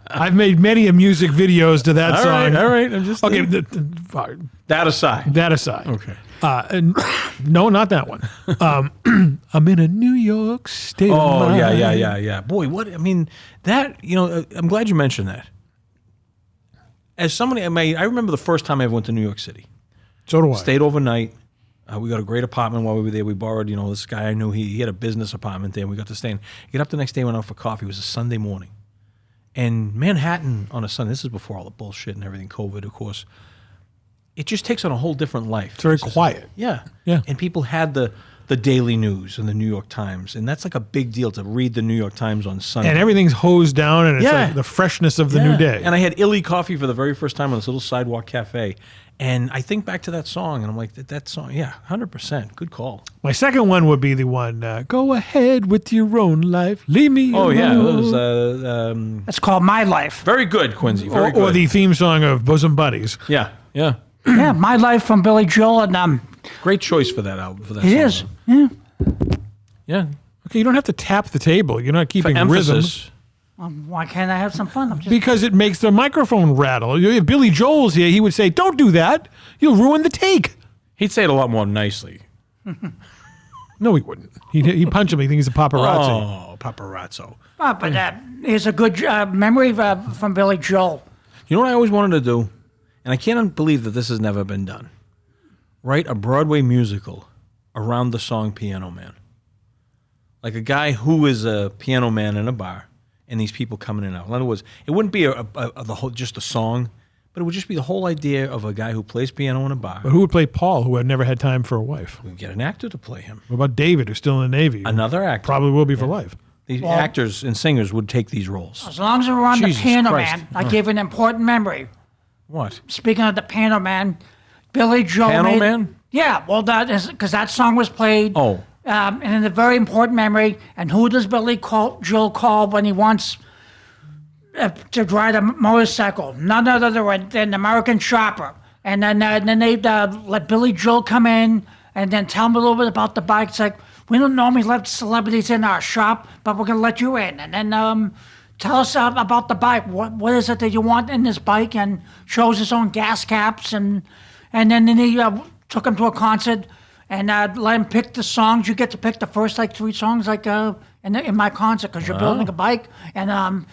I've made many music videos to that song. All right. I'm just Okay, that aside. that aside. Okay. No, not that one. I'm in a New York state of Oh, mind. yeah. Boy, what, I mean, that, I'm glad you mentioned that. As somebody, I remember the first time I ever went to New York City. So do I. Stayed overnight. We got a great apartment while we were there. We borrowed, this guy I knew, he had a business apartment there. We got to stay in. Get up the next day, went out for coffee. It was a Sunday morning. And Manhattan on a Sunday, this is before all the bullshit and everything, COVID, of course. It just takes on a whole different life. It's very quiet. Yeah. Yeah. And people had the Daily News and the New York Times. And that's like a big deal to read the New York Times on Sunday. And everything's hosed down, and it's Yeah. like the freshness of the new day. And I had Illy coffee for the very first time on this little sidewalk cafe. And I think back to that song, and I'm like, that song, yeah, 100%. Good call. My second one would be the one, go ahead with your own life. Leave me Oh, alone. yeah. It was That's called My Life. very good, Quincy. Very good. Or the theme song of Bosom Buddies. Yeah. Yeah, My Life from Billy Joel. And Great choice for that album. For that it song, is. though. Yeah. Yeah. Okay, you don't have to tap the table. You're not For keeping rhythm. emphasis. Why can't I have some fun? I'm just Because it makes the microphone rattle. If Billy Joel's here, he would say, don't do that. You'll ruin the take. He'd say it a lot more nicely. No, he wouldn't. He'd punch him. He thinks he's a paparazzi. Oh, paparazzo. but here's a good memory from Billy Joel. You know what I always wanted to do? And I can't believe that this has never been done. Write a Broadway musical around the song Piano Man. Like a guy who is a piano man in a bar, and these people coming in and out. In other words, it wouldn't be just a song, but it would just be the whole idea of a guy who plays piano in a bar. But who would play Paul, who had never had time for a wife? We get an actor to play him. What about David, who's still in the Navy? Another actor. Probably will be for life. These actors and singers would take these roles. As long as we're on Jesus the Piano Christ. Man, I give an important memory. What? Speaking of the Piano Man, Billy Joel Piano made, Man? Yeah, well, that is because that song was played. Oh. And in a very important memory. And who does Billy Joel call when he wants to ride a motorcycle, none other than American Chopper. And then they let Billy Joel come in and then tell him a little bit about the bike. It's like, we don't normally let celebrities in our shop, but we're going to let you in. And then tell us about the bike. What is it that you want in this bike? And shows his own gas caps. And then he took him to a concert and let him pick the songs. You get to pick the first 3 songs in my concert because you're building a bike. And,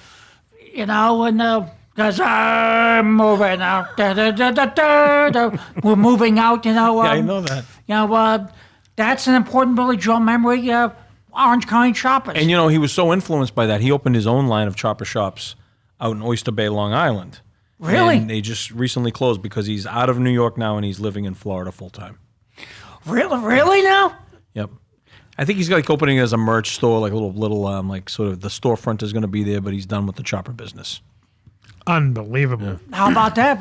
because I'm moving out. We're moving out, Yeah, I know that. That's an important Billy Joel memory. Orange County Choppers. And, he was so influenced by that, he opened his own line of chopper shops out in Oyster Bay, Long Island. Really? And they just recently closed because he's out of New York now and he's living in Florida full time. Really now? Yep. I think he's opening it as a merch store, like a little sort of the storefront is going to be there, but he's done with the chopper business. Unbelievable. How about that?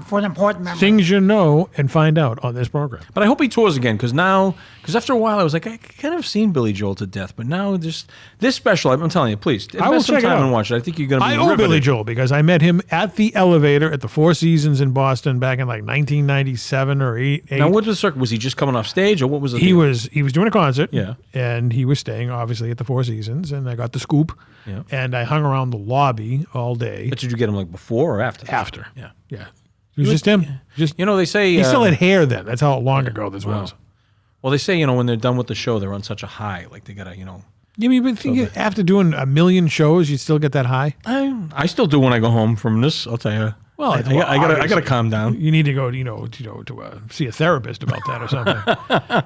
For an important memory. Things you know and find out on this program. But I hope he tours again because after a while I was like, I kind of seen Billy Joel to death, but now this special, I'm telling you, please invest some time and watch it. I think you're going to be I owe Billy Joel because I met him at the Elevator at the Four Seasons in Boston back in 1997 or 8. Now, what was the circuit? Was he just coming off stage or what was it? He was doing a concert. Yeah. And he was staying, obviously, at the Four Seasons, and I got the scoop. Yeah. And I hung around the lobby all day. But did you get him before or after? After. Yeah. Yeah. It was just him. Just they say he still had hair then. That's how long ago this was. Well, they say, when they're done with the show, they're on such a high. Like they got to, You mean, but after doing a million shows, you still get that high? I still do when I go home from this, I'll tell you. Well, I gotta calm down. You need to go, to see a therapist about that or something.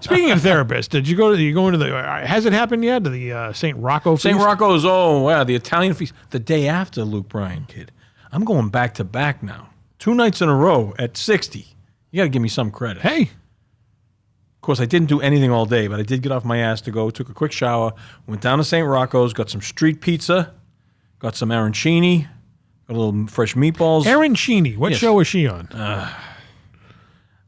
Speaking of therapists, did you go into the? Has it happened yet? To the St. Rocco feast? St. Rocco's, the Italian feast. The day after Luke Bryan, kid. I'm going back to back now. 2 nights in a row at 60. You got to give me some credit. Hey. Of course, I didn't do anything all day, but I did get off my ass to go. Took a quick shower. Went down to St. Rocco's. Got some street pizza. Got some Erin Cheeney. Got a little fresh meatballs. Erin Cheeney, what show was she on?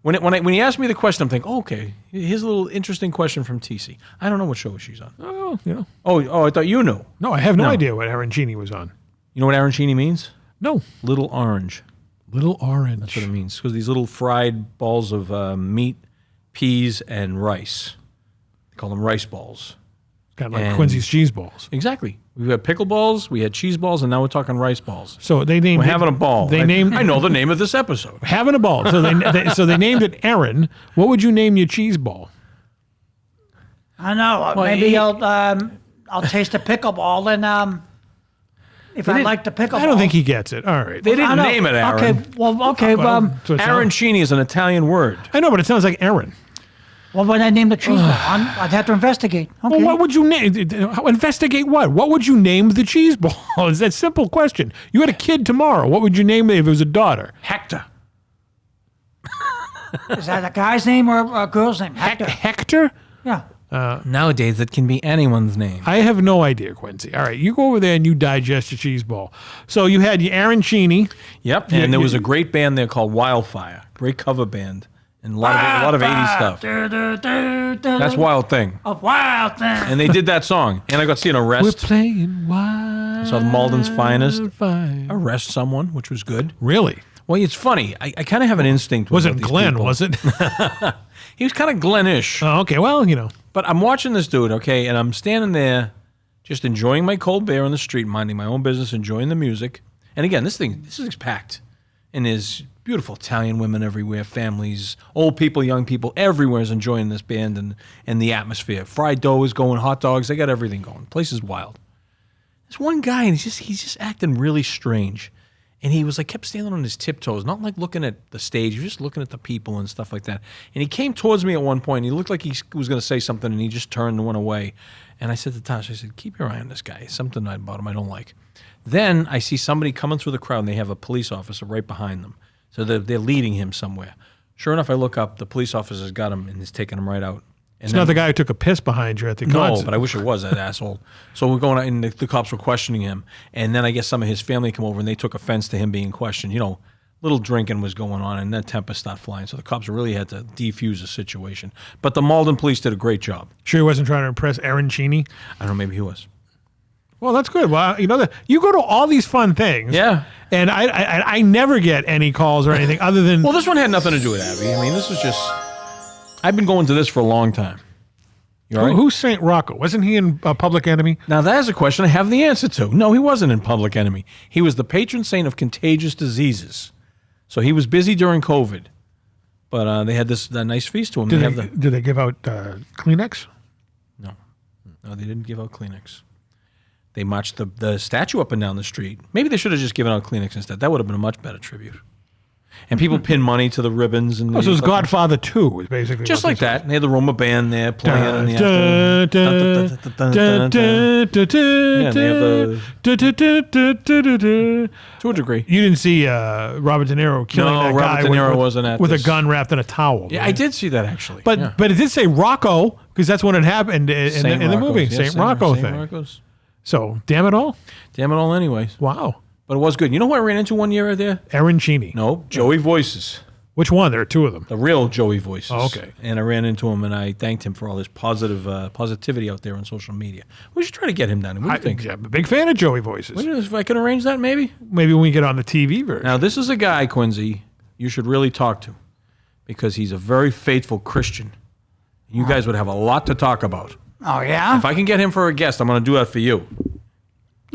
When he asked me the question, I'm thinking, okay, here's a little interesting question from TC. I don't know what show she's on. Oh, Oh, I thought you knew. No, I have no idea what Erin Cheeney was on. You know what Erin Cheeney means? No. Little orange. Little orange. That's what it means. Because these little fried balls of meat, peas, and rice. They call them rice balls. Kind of like Quincy's cheese balls. Exactly. We had pickle balls, we had cheese balls, and now we're talking rice balls. So they named We're having a ball. I know the name of this episode. Having a ball. So they named it Erin. What would you name your cheese ball? I know. Maybe I'll taste a pickleball and if I like the pickleball. I don't think he gets it. All right. They didn't name it Erin. Okay. Erin Cheeney is an Italian word. I know, but it sounds like Erin. Well, when I name the cheese ball, I'd have to investigate. Okay. Well, what would you name? Investigate what? What would you name the cheese ball? It's that simple question. You had a kid tomorrow. What would you name it if it was a daughter? Hector. Is that a guy's name or a girl's name? Hector? Yeah. Nowadays, it can be anyone's name. I have no idea, Quincy. All right, you go over there and you digest your cheese ball. So you had your Erin Cheeney. Yep, and there was a great band there called Wildfire. Great cover band. And a lot of 80s stuff. That's Wild Thing. A Wild Thing. And they did that song. And I got to see an arrest. We're playing Wild. I saw Malden's Finest Fire. arrest someone, which was good. Really? Well, it's funny. I kind of have an instinct. Wasn't Glenn, was it? He was kind of Glenn-ish. Oh, okay. Well, But I'm watching this dude, okay, and I'm standing there just enjoying my cold beer on the street, minding my own business, enjoying the music. And again, this is packed. And there's beautiful Italian women everywhere, families, old people, young people, everywhere is enjoying this band and the atmosphere. Fried dough is going, hot dogs, they got everything going. The place is wild. There's one guy, and he's just acting really strange. And he was kept standing on his tiptoes, not looking at the stage, he was just looking at the people and stuff like that. And he came towards me at one point, and he looked like he was going to say something, and he just turned and went away. And I said to Tasha, I said, keep your eye on this guy. Something about him I don't like. Then I see somebody coming through the crowd, and they have a police officer right behind them. So they're leading him somewhere. Sure enough, I look up, the police officer's got him, and is taking him right out. It's not the guy who took a piss behind you at the concert. No, but I wish it was that asshole. So we're going out, and the cops were questioning him. And then I guess some of his family come over, and they took offense to him being questioned. Little drinking was going on, and then tempers started flying. So the cops really had to defuse the situation. But the Malden police did a great job. Sure he wasn't trying to impress Erin Cheeney? I don't know, maybe he was. Well, that's good. Well, you go to all these fun things. Yeah. And I never get any calls or anything other than... Well, this one had nothing to do with Abby. I mean, this was just... I've been going to this for a long time. You all right? Who's St. Rocco? Wasn't he in Public Enemy? Now, that is a question I have the answer to. No, he wasn't in Public Enemy. He was the patron saint of contagious diseases. So he was busy during COVID. But they had that nice feast to him. Did they give out Kleenex? No, they didn't give out Kleenex. They marched the statue up and down the street. Maybe they should have just given out Kleenex instead. That would have been a much better tribute. And people pin money to the ribbons. And so it was Godfather 2 was basically just like that. And they had the Roma band there playing in the afternoon. To a degree. You didn't see Robert De Niro killing that guy De Niro wasn't at with this. a gun wrapped in a towel. Yeah, I did see that actually. But it did say Rocco because that's when it happened in the movie. Yeah, St. Rocco thing. Rocco's. So, damn it all. Damn it all anyways. Wow. But it was good. You know who I ran into one year right there? Erin Cheeney. No, Joey Voices. Which one? There are two of them. The real Joey Voices. Oh, okay. And I ran into him, and I thanked him for all his positivity out there on social media. We should try to get him down. What do you think? I'm a big fan of Joey Voices. If I can arrange that, maybe? Maybe when we get on the TV version. Now, this is a guy, Quincy, you should really talk to because he's a very faithful Christian. You guys would have a lot to talk about. Oh, yeah? If I can get him for a guest, I'm going to do that for you.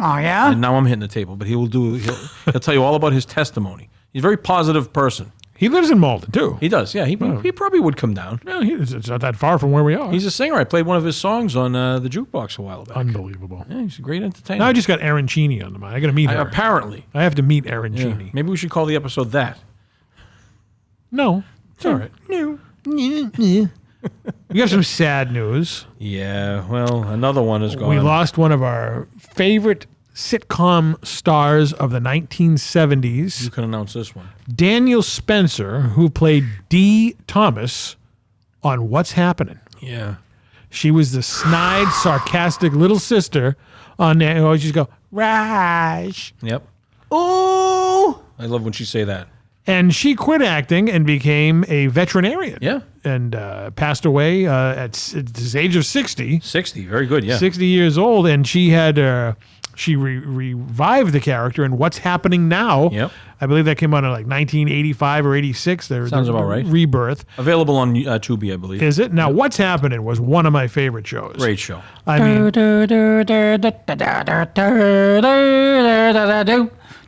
Oh, yeah? And now I'm hitting the table, but he'll tell you all about his testimony. He's a very positive person. He lives in Malden, too. He does, yeah. He probably would come down. No, it's not that far from where we are. He's a singer. I played one of his songs on the jukebox a while back. Unbelievable. Yeah, he's a great entertainer. Now I just got Erin Cheeney on the mind. I got to meet her. Apparently. I have to meet Erin Cheeney. Maybe we should call the episode that. No. It's all right. No. We have some sad news. Yeah, well, another one is gone. We lost one of our favorite sitcom stars of the 1970s. You can announce this one. Daniel Spencer, who played Dee Thomas on What's Happening. Yeah. She was the snide, sarcastic little sister on there who always just go, Raj. Yep. Oh! I love when she say that. And she quit acting and became a veterinarian. Yeah. And passed away at the age of 60. 60, very good, yeah. 60 years old. And she had... She revived the character in What's Happening Now. Yep. I believe that came out in like 1985 or 86. Sounds about right. Rebirth. Available on Tubi, I believe. Is it? Now, What's Happening was one of my favorite shows. Great show. I mean... You know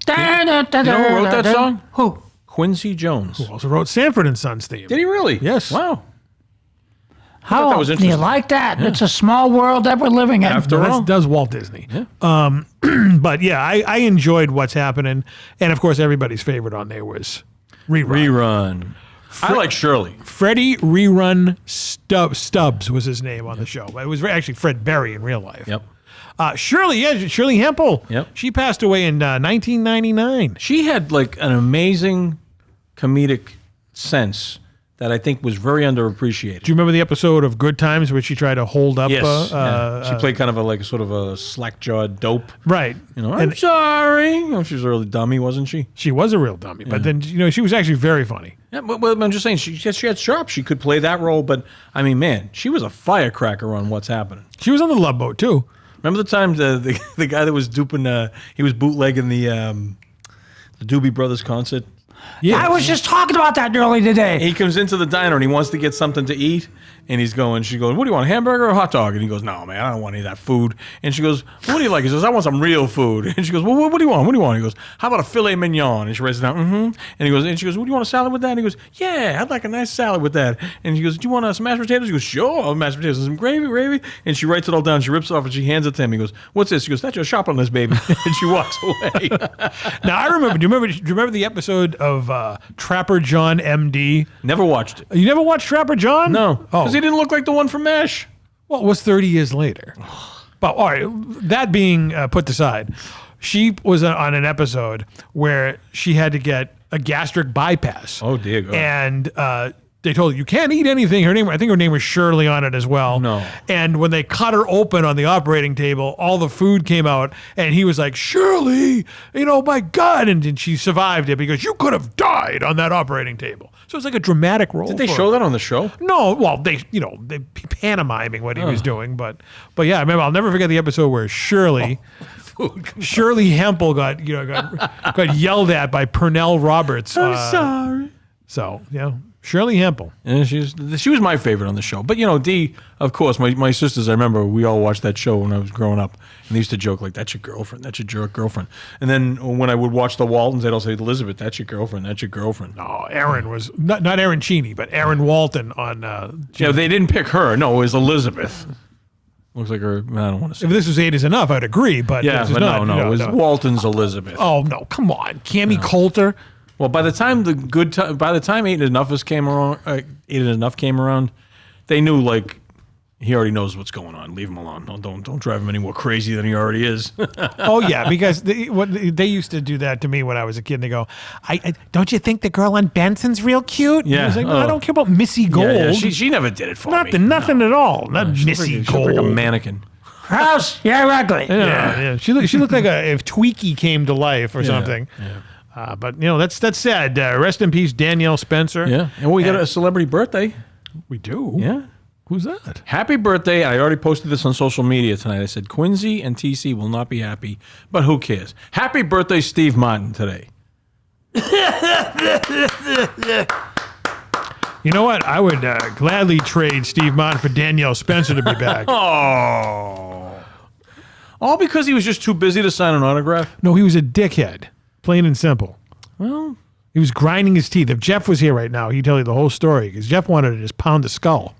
who wrote that song? Who? Quincy Jones. Who also wrote Sanford and Sons theme. Did he really? Yes. Wow. How that was do you interesting. like that? Yeah. It's a small world that we're living in. After all. Does Walt Disney. Yeah. But yeah, I enjoyed What's Happening. And of course, everybody's favorite on there was Rerun. I like Shirley. Freddie Rerun Stubbs was his name on the show. It was actually Fred Berry in real life. Yep. Shirley Hempel. Yep. She passed away in 1999. She had like an amazing comedic sense that I think was very underappreciated. Do you remember the episode of Good Times where she tried to hold up? Yes. She played kind of a sort of a slack-jawed dope. Right. I'm sorry. She was a really dummy, wasn't she? She was a real dummy, but then she was actually very funny. Yeah, but I'm just saying she had chops. She could play that role, but I mean, man, she was a firecracker on What's Happening. She was on the Love Boat too. Remember the time the guy that was duping? He was bootlegging the Doobie Brothers concert. Yeah. I was just talking about that earlier today. He comes into the diner and he wants to get something to eat. And she goes, what do you want, a hamburger or a hot dog? And he goes, no, man, I don't want any of that food. And she goes, what do you like? He says, I want some real food. And she goes, well, what do you want? What do you want? He goes, how about a filet mignon? And she writes it down, And she goes, well, do you want a salad with that? And he goes, yeah, I'd like a nice salad with that. And she goes, do you want some mashed potatoes? He goes, sure, I'll have mashed potatoes and some gravy. And she writes it all down. She rips it off and she hands it to him. He goes, what's this? She goes, that's your shopping list, baby. And she walks away. Now, I remember, do you remember the episode of Trapper John M.D.? Never watched it. You never watched Trapper John? No. Oh. Because he didn't look like the one from MASH. Well, it was 30 years later. But all right, that being put aside, she was on an episode where she had to get a gastric bypass. Oh, dear God. And they told her, you can't eat anything. I think her name was Shirley on it as well. No. And when they cut her open on the operating table, all the food came out, and he was like, Shirley, my God. And she survived it because you could have died on that operating table. So it's like a dramatic role. Did they show that on the show? No, well, they pantomiming what he was doing, but yeah, I remember. I'll never forget the episode where Shirley Hempel got yelled at by Pernell Roberts. I'm sorry. So Shirley Hempel. And she was my favorite on the show. But Dee, of course, my sisters. I remember we all watched that show when I was growing up, and they used to joke like, "That's your girlfriend. That's your jerk girlfriend." And then when I would watch the Waltons, they'd all say, "Elizabeth, that's your girlfriend. That's your girlfriend." No, Erin was not Erin Cheeney, but Erin Walton on. They didn't pick her. No, it was Elizabeth. Looks like her. I don't want to say. If this was 8 is enough, I'd agree. But yeah, but not, no, it was Walton's Elizabeth. Oh no, come on, Cammie Coulter. Well, by the time 8 Enough came around, they knew like he already knows what's going on. Leave him alone. Don't drive him any more crazy than he already is. Oh yeah, because they used to do that to me when I was a kid. And they go, I don't you think the girl on Benson's real cute? Yeah, I was like, no, I don't care about Missy Gold. Yeah. She never did it for me. Nothing at all. Not Missy Gold. Like a mannequin. House, you're ugly. Yeah. She looked like if Tweaky came to life or something. Yeah. But that's sad. Rest in peace, Danielle Spencer. Yeah, and we got a celebrity birthday. We do. Yeah. Who's that? Happy birthday. I already posted this on social media tonight. I said Quincy and TC will not be happy, but who cares? Happy birthday, Steve Martin, today. You know what? I would gladly trade Steve Martin for Danielle Spencer to be back. Oh. All because he was just too busy to sign an autograph? No, he was a dickhead. Plain and simple. Well, he was grinding his teeth. If Jeff was here right now, he'd tell you the whole story because Jeff wanted to just pound the skull.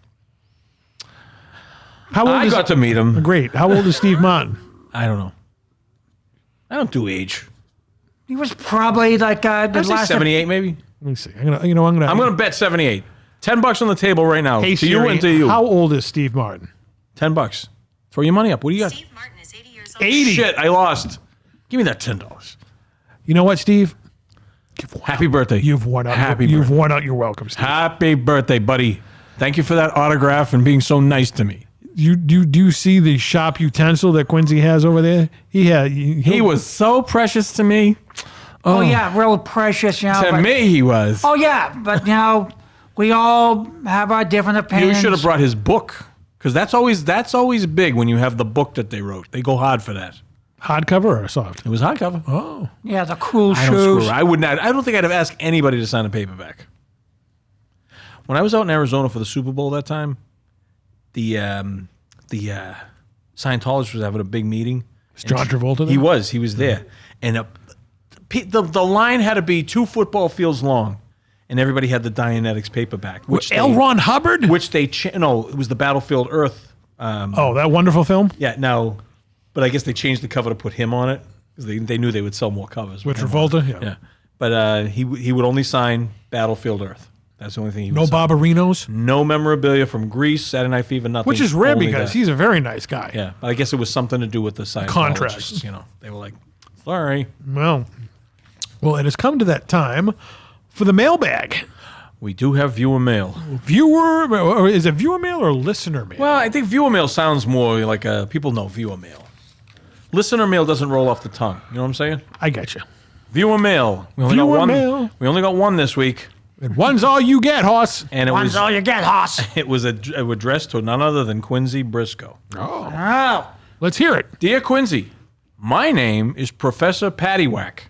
I got to meet him. Great. How old is Steve Martin? I don't know. I don't do age. He was probably like I'd say 78, maybe. Let me see. I'm gonna bet 78. $10 on the table right now. Hey, to you Siri, and to you. How old is Steve Martin? $10. Throw your money up. What do you got? Steve Martin is 80 years old. 80. Shit, I lost. Give me that $10. You know what, Steve? Happy birthday. You've worn out. You've worn out your welcome, Steve. Happy birthday, buddy. Thank you for that autograph and being so nice to me. Do you see the shop utensil that Quincy has over there? He was so precious to me. Oh yeah, real precious, To me, he was. Oh yeah, but we all have our different opinions. You should have brought his book, because that's always big when you have the book that they wrote. They go hard for that. Hardcover or soft? It was hardcover. Oh, yeah, the cool I shoes. don't screw. I would not. I don't think I'd have asked anybody to sign a paperback. When I was out in Arizona for the Super Bowl that time, the Scientologist was having a big meeting. Is John Travolta there? He was there, and the line had to be 2 football fields long, and everybody had the Dianetics paperback. L. Ron Hubbard? Which they no, it was the Battlefield Earth. That wonderful film? Yeah, no, but I guess they changed the cover to put him on it because they knew they would sell more covers with Travolta. Yeah, but he would only sign Battlefield Earth. That's the only thing he would sign. No Barbarinos? No memorabilia from Greece, Saturday Night Fever, nothing. Which is rare Only because that. he's a very nice guy. Yeah, but I guess it was something to do with the Scientologists. Contracts. They were like, sorry. Well, it has come to that time for the mailbag. We do have viewer mail. Or is it viewer mail or listener mail? Well, I think viewer mail sounds more like people know viewer mail. Listener mail doesn't roll off the tongue. You know what I'm saying? I get you. Viewer mail. We only got one this week. And one's all you get, Hoss. And One's all you get, Hoss. It was addressed to none other than Quincy Briscoe. Oh. Let's hear it. Dear Quincy, my name is Professor Paddywhack.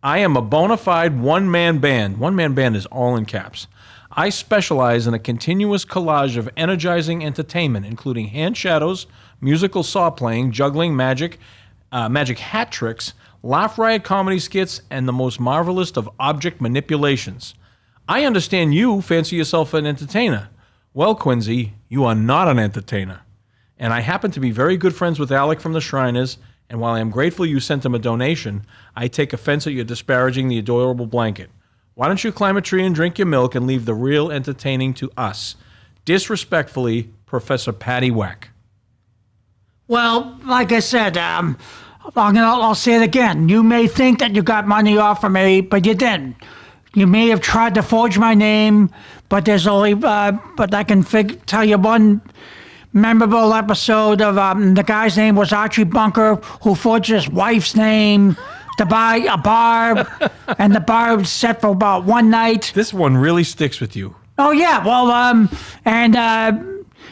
I am a bona fide one-man band. One-man band is all in caps. I specialize in a continuous collage of energizing entertainment, including hand shadows, musical saw playing, juggling, magic hat tricks, laugh riot comedy skits, and the most marvelous of object manipulations. I understand you fancy yourself an entertainer. Well, Quincy, you are not an entertainer. And I happen to be very good friends with Alec from the Shriners, and while I am grateful you sent him a donation, I take offense at your disparaging the adorable blanket. Why don't you climb a tree and drink your milk and leave the real entertaining to us? Disrespectfully, Professor Paddywhack. Well, like I said, I'll say it again. You may think that you got money off of me, but you didn't. You may have tried to forge my name, but there's only, but I can tell you one memorable episode of the guy's name was Archie Bunker, who forged his wife's name to buy a bar, and the bar was set for about one night. This one really sticks with you. Oh yeah, well,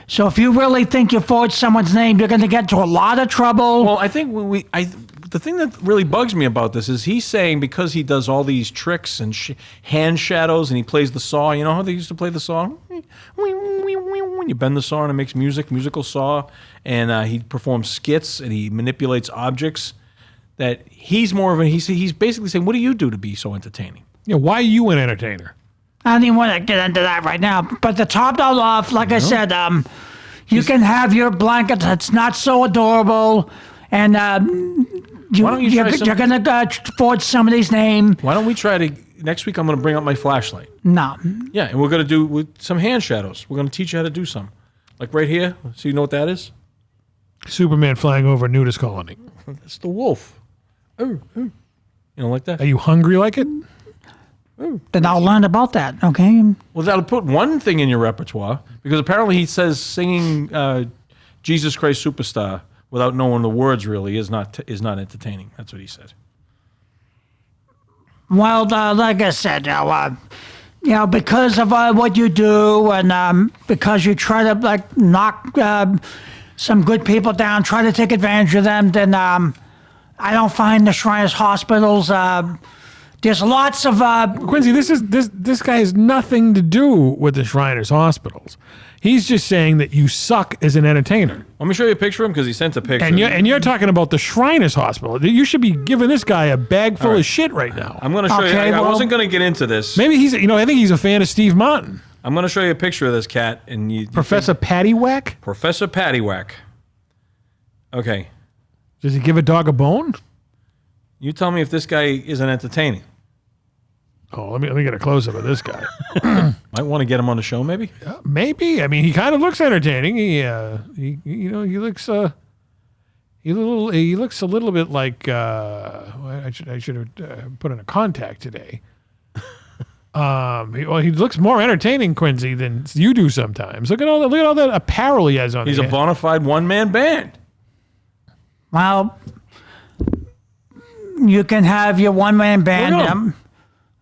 so if you really think you forged someone's name, you're going to get into a lot of trouble. Well, I think the thing that really bugs me about this is he's saying because he does all these tricks and hand shadows and he plays the saw. You know how they used to play the saw? When you bend the saw and it makes musical saw, and he performs skits and he manipulates objects. That he's more of a he's basically saying, what do you do to be so entertaining? Yeah, why are you an entertainer? I don't even want to get into that right now. But to top that off, like I said, you can have your blanket that's not so adorable, and you're going to forge somebody's name. Why don't we try to, next week I'm going to bring up my flashlight. No. Yeah, and we're going to do with some hand shadows. We're going to teach you how to do some. Like right here. So you know what that is? Superman flying over a nudist colony. That's the wolf. You don't like that? Are you hungry like it? Then I'll learn about that, okay? Well, that'll put one thing in your repertoire, because apparently he says singing Jesus Christ Superstar without knowing the words really is not entertaining. That's what he said. Well, like I said, because of what you do, and because you try to knock some good people down, try to take advantage of them, then I don't find the Shriners hospitals. There's lots of Quincy. This guy has nothing to do with the Shriners hospitals. He's just saying that you suck as an entertainer. Let me show you a picture of him because he sent a picture. And you're talking about the Shriners hospital. You should be giving this guy a bag full of shit right now. I'm going to show you. I wasn't going to get into this. Maybe he's. I think he's a fan of Steve Martin. I'm going to show you a picture of this cat, and Professor Paddywhack. Professor Paddywhack. Okay. Does he give a dog a bone? You tell me if this guy isn't entertaining. Oh, let me get a close up of this guy. Might want to get him on the show, maybe. Maybe. I mean, he kind of looks entertaining. He looks he looks a little bit like I should have put in a contact today. He looks more entertaining, Quincy, than you do sometimes. Look at all that apparel he has on. He's a bona fide one-man band. Well, you can have your one-man band.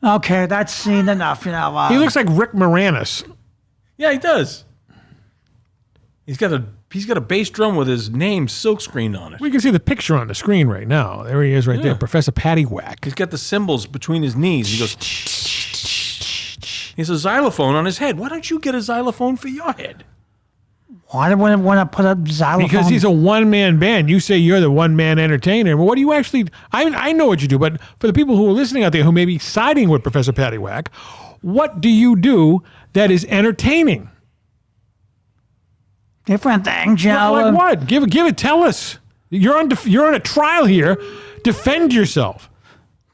Okay, that's seen enough. He looks like Rick Moranis. Yeah, he does. He's got a bass drum with his name silk screened on it. We can see the picture on the screen right now. There he is, right there, Professor Paddywhack. He's got the cymbals between his knees. He goes. He has a xylophone on his head. Why don't you get a xylophone for your head? Why do I want to put a xylophone? Because he's a one-man band. You say you're the one-man entertainer. Well, what do you actually... I know what you do, but for the people who are listening out there who may be siding with Professor Paddywhack, what do you do that is entertaining? Different things, you know. Like what? Give it. Tell us. You're on a trial here. Defend yourself.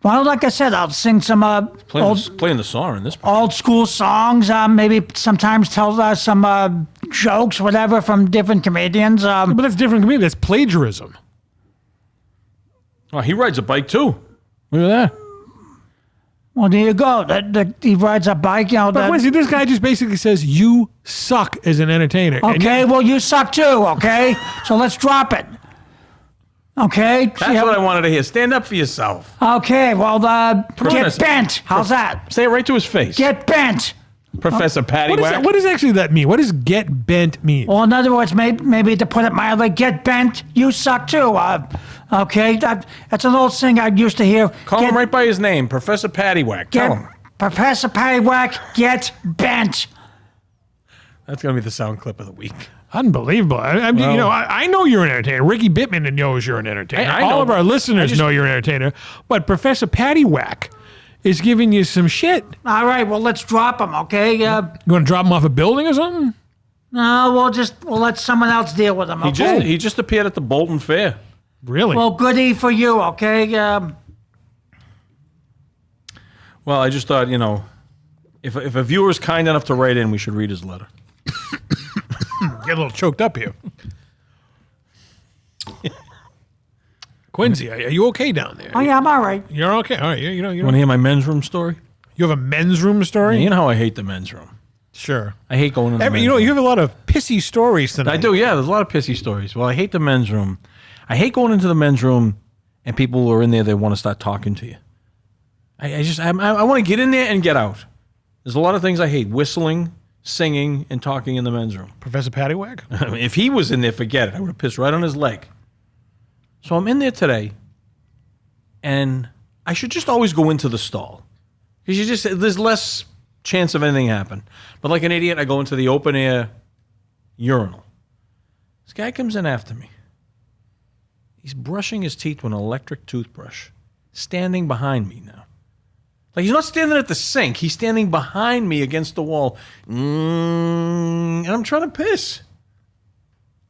Well, like I said, I'll sing some playing the saw in this part. Old school songs. Maybe sometimes tell some jokes, whatever, from different comedians. But that's different comedian. That's plagiarism. Oh, he rides a bike too. Look at that. Well, there you go. He rides a bike. But Quincy, this guy just basically says you suck as an entertainer. Okay, well, you suck too. Okay, so let's drop it. Okay. That's what I wanted to hear. Stand up for yourself. Okay, well, get bent. How's that? Say it right to his face. Get bent. Professor Paddywhack. What does actually that mean? What does get bent mean? Well, in other words, maybe to put it mildly, get bent, you suck too. Okay, that's an old thing I used to hear. Call him right by his name, Professor Paddywhack. Tell him. Professor Paddywhack, get bent. That's going to be the sound clip of the week. Unbelievable. I know you're an entertainer. Ricky Bittman knows you're an entertainer. All of our listeners know you're an entertainer. But Professor Paddywhack is giving you some shit. All right, well, let's drop him, okay? You want to drop him off a building or something? No, we'll let someone else deal with him, okay? He just appeared at the Bolton Fair. Really? Well, goodie for you, okay? Well, I just thought, if a viewer's kind enough to write in, we should read his letter. Get a little choked up here. Quincy, are you okay down there? Oh, yeah, I'm all right. You're okay? All right. You want to hear my men's room story? You have a men's room story? You know how I hate the men's room. Sure. I hate going in the men's room. You have a lot of pissy stories tonight. I do, yeah. There's a lot of pissy stories. Well, I hate the men's room. I hate going into the men's room and people who are in there, they want to start talking to you. I want to get in there and get out. There's a lot of things I hate. Whistling, singing, and talking in the men's room. Professor Paddywhack? I mean, if he was in there, forget it. I would have pissed right on his leg. So I'm in there today, and I should just always go into the stall. Because there's less chance of anything happen. But like an idiot, I go into the open air urinal. This guy comes in after me. He's brushing his teeth with an electric toothbrush, standing behind me now. Like, he's not standing at the sink. He's standing behind me against the wall. And I'm trying to piss.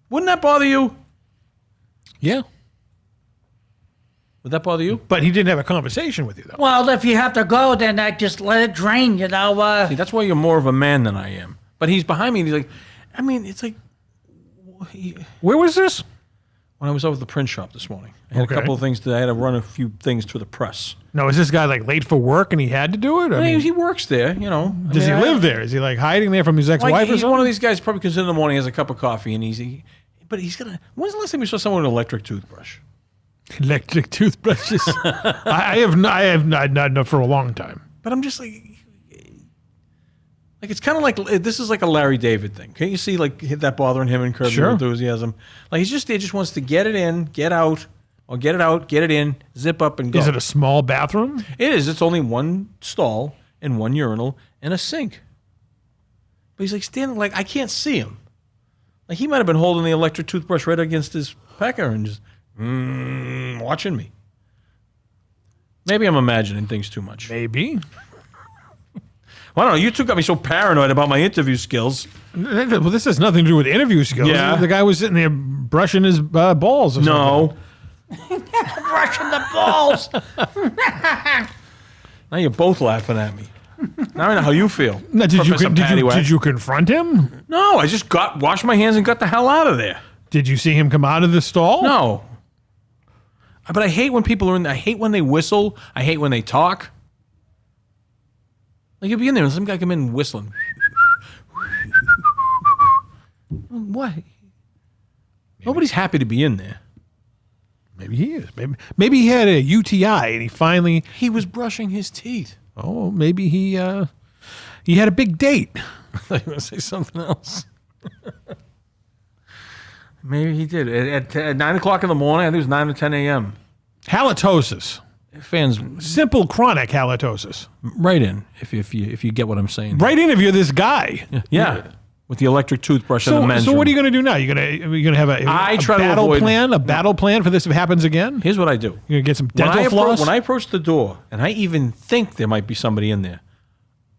Wouldn't that bother you? Yeah. Would that bother you? But he didn't have a conversation with you, though. Well, if you have to go, then I just let it drain, you know. See, that's why you're more of a man than I am. But he's behind me, and he's like, I mean, it's like... Where was this? When I was over at the print shop this morning. I had a couple of things I had to run a few things to the press. No, is this guy like late for work and he had to do it? I mean, he works there, you know. Does he live there? Is he like hiding there from his ex-wife or He's something? one of these guys probably comes in the morning, has a cup of coffee, and but he's gonna... When's the last time you saw someone with an electric toothbrush? Electric toothbrushes. I have not for a long time. But I'm just like it's kind of like this is like a Larry David thing. Can't you see like that bothering him and Curb Your Enthusiasm? Like he's just there, just wants to get it in, get out, or get it out, get it in, zip up and go. Is it a small bathroom? It is. It's only one stall and one urinal and a sink. But he's like standing like I can't see him. Like he might have been holding the electric toothbrush right against his pecker and just watching me. Maybe I'm imagining things too much. Maybe. Well, I don't know. You two got me so paranoid about my interview skills. Well, this has nothing to do with interview skills. Yeah. The guy was sitting there brushing his balls or something. Brushing the balls. Now you're both laughing at me. Now I know how you feel. Now, did you confront him? No, I just washed my hands and got the hell out of there. Did you see him come out of the stall? No. But I hate when people are in there. I hate when they whistle. I hate when they talk. Like you'll be in there and some guy come in whistling. What? Nobody's happy to be in there. Maybe he is. Maybe he had a UTI and he was brushing his teeth. Oh, maybe he had a big date. I thought you were going to say something else. Maybe he did. At 9 o'clock in the morning, I think it was 9 or 10 a.m. Halitosis. Fans, simple chronic halitosis. Write in if you get what I'm saying. Write in if you're this guy. Yeah. With the electric toothbrush and the men's So what are room. you going to do now? Are you going to have a battle plan for this if it happens again? Here's what I do. You're going to get some dental floss? When I approach the door, and I even think there might be somebody in there,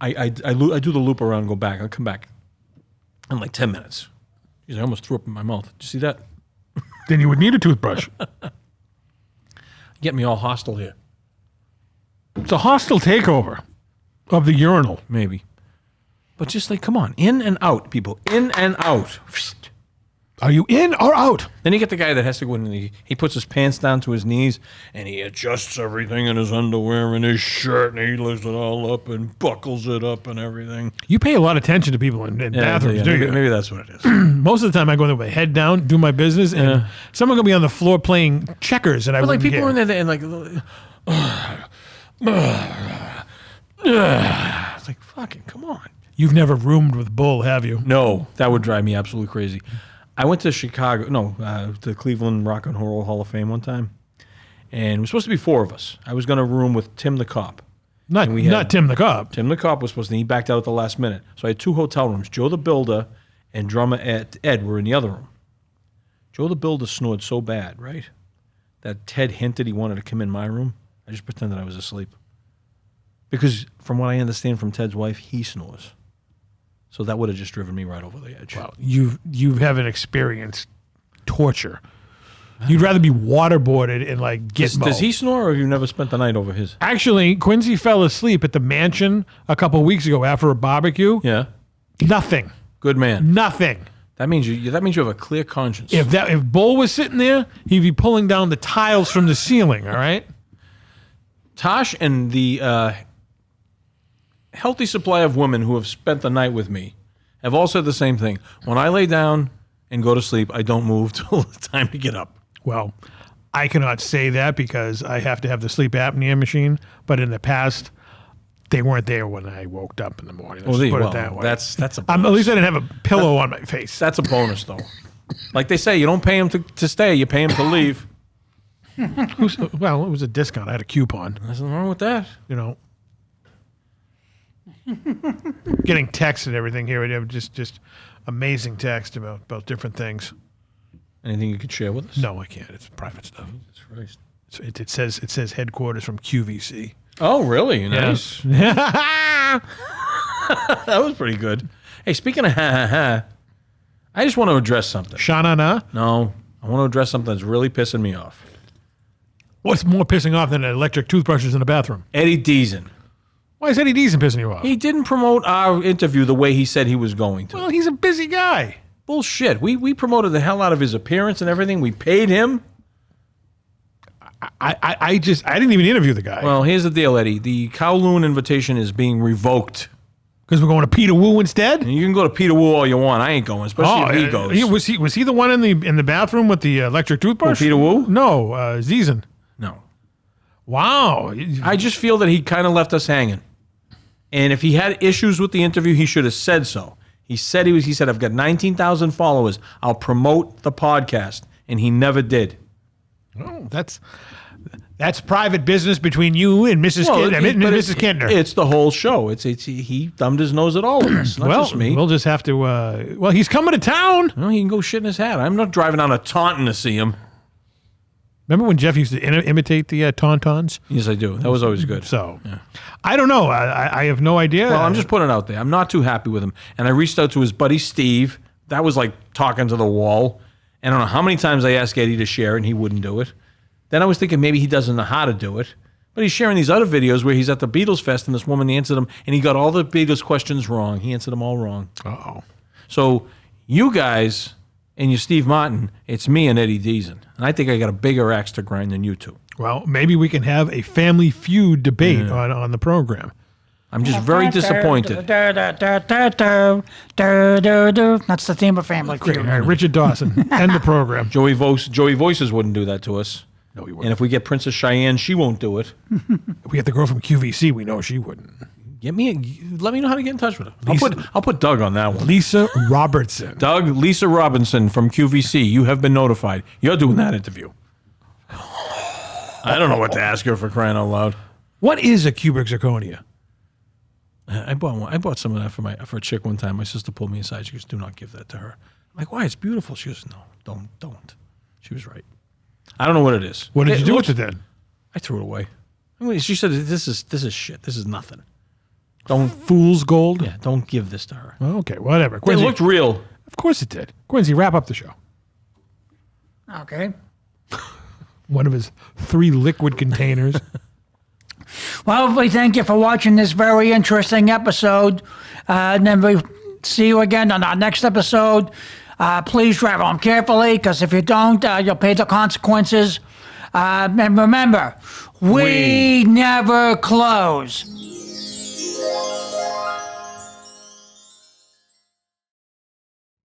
I do the loop around and go back. I'll come back in like 10 minutes. Jeez, I almost threw up in my mouth. Did you see that? Then you would need a toothbrush. Get me all hostile here. It's a hostile takeover of the urinal. Maybe. But just like, come on. In and out, people. In and out. Are you in or out? Then you get the guy that has to go in and he puts his pants down to his knees and he adjusts everything in his underwear and his shirt and he lifts it all up and buckles it up and everything. You pay a lot of attention to people in bathrooms, do you? Maybe that's what it is. Most of the time I go in there with my head down, do my business, and someone going to be on the floor playing checkers and I wouldn't like people care. are in there and like... it's like, fucking, come on. You've never roomed with Bull, have you? No, that would drive me absolutely crazy. I went to to Cleveland Rock and Roll Hall of Fame one time, and it was supposed to be 4 of us. I was going to room with Tim the Cop. Not Tim the Cop. Tim the Cop was supposed to, he backed out at the last minute. So I had 2 hotel rooms. Joe the Builder and drummer Ed were in the other room. Joe the Builder snored so bad, right, that Ted hinted he wanted to come in my room. I just pretended I was asleep. Because from what I understand from Ted's wife, he snores. So that would have just driven me right over the edge. Wow, you haven't experienced torture. You'd rather be waterboarded and like Gitmo. Does he snore, or have you never spent the night over his? Actually, Quincy fell asleep at the mansion a couple of weeks ago after a barbecue. Yeah. Nothing. Good man. Nothing. That means you have a clear conscience. If Bull was sitting there, he'd be pulling down the tiles from the ceiling. All right. Tosh and the healthy supply of women who have spent the night with me have all said the same thing. When I lay down and go to sleep, I don't move till it's time to get up. Well, I cannot say that because I have to have the sleep apnea machine. But in the past, they weren't there when I woke up in the morning. Let's put it that way. That's a bonus. At least I didn't have a pillow on my face. That's a bonus, though. Like they say, you don't pay them to stay, you pay them to leave. Well, it was a discount. I had a coupon. There's nothing wrong with that. You know. Getting texts and everything here. Just amazing text about different things. Anything you could share with us? No, I can't. It's private stuff. Christ. It says headquarters from QVC. Oh, really? Nice. Yeah. That was pretty good. Hey, speaking of I just want to address something. Sha-na-na? No, I want to address something that's really pissing me off. What's more pissing off than electric toothbrushes in the bathroom? Eddie Deason. Why is Eddie Deason pissing you off? He didn't promote our interview the way he said he was going to. Well, he's a busy guy. Bullshit. We promoted the hell out of his appearance and everything. We paid him. I didn't even interview the guy. Well, here's the deal, Eddie. The Kowloon invitation is being revoked. Because we're going to Peter Wu instead? And you can go to Peter Wu all you want. I ain't going, especially if he goes. Was he the one in the bathroom with the electric toothbrush? Oh, Peter Wu? No, Deason. No. Wow. I just feel that he kind of left us hanging. And if he had issues with the interview, he should have said so. He said I've got 19,000 followers. I'll promote the podcast, and he never did. Oh, that's private business between you and Mrs. Kintner. It's the whole show. He thumbed his nose at all of us, not just me. We'll just have to. He's coming to town. Well, he can go shit in his hat. I'm not driving down to Taunton to see him. Remember when Jeff used to imitate the Tauntauns? Yes, I do. That was always good. So, yeah. I don't know. I have no idea. Well, I'm just putting it out there. I'm not too happy with him. And I reached out to his buddy Steve. That was like talking to the wall. And I don't know how many times I asked Eddie to share, and he wouldn't do it. Then I was thinking maybe he doesn't know how to do it. But he's sharing these other videos where he's at the Beatles Fest, and this woman answered him, and he got all the Beatles questions wrong. He answered them all wrong. Uh-oh. So you guys and your Steve Martin, it's me and Eddie Deason. And I think I got a bigger axe to grind than you two. Well, maybe we can have a Family Feud debate on the program. I'm just very disappointed. That's the theme of Family Feud. All right, Richard Dawson, end the program. Joey Voices wouldn't do that to us. No, he wouldn't. And if we get Princess Cheyenne, she won't do it. If we get the girl from QVC, we know she wouldn't. Let me know how to get in touch with her. I'll put Doug on that one. Lisa Robertson. Lisa Robinson from QVC. You have been notified. You're doing that interview. I don't know what to ask her for crying out loud. What is a cubic zirconia? I bought some of that for a chick one time. My sister pulled me aside. She goes, "Do not give that to her." I'm like, why? It's beautiful. She goes, "No, don't." She was right. I don't know what it is. What did you do with it then? I threw it away. I mean, she said, "This is shit. This is nothing." Don't fool's gold. Yeah, don't give this to her. Okay, whatever. Quincy, it looked real. Of course it did. Quincy, wrap up the show. Okay. One of his 3 liquid containers. Well, we thank you for watching this very interesting episode. And then we see you again on our next episode. Please drive home carefully, because if you don't, you'll pay the consequences. And remember, we never close.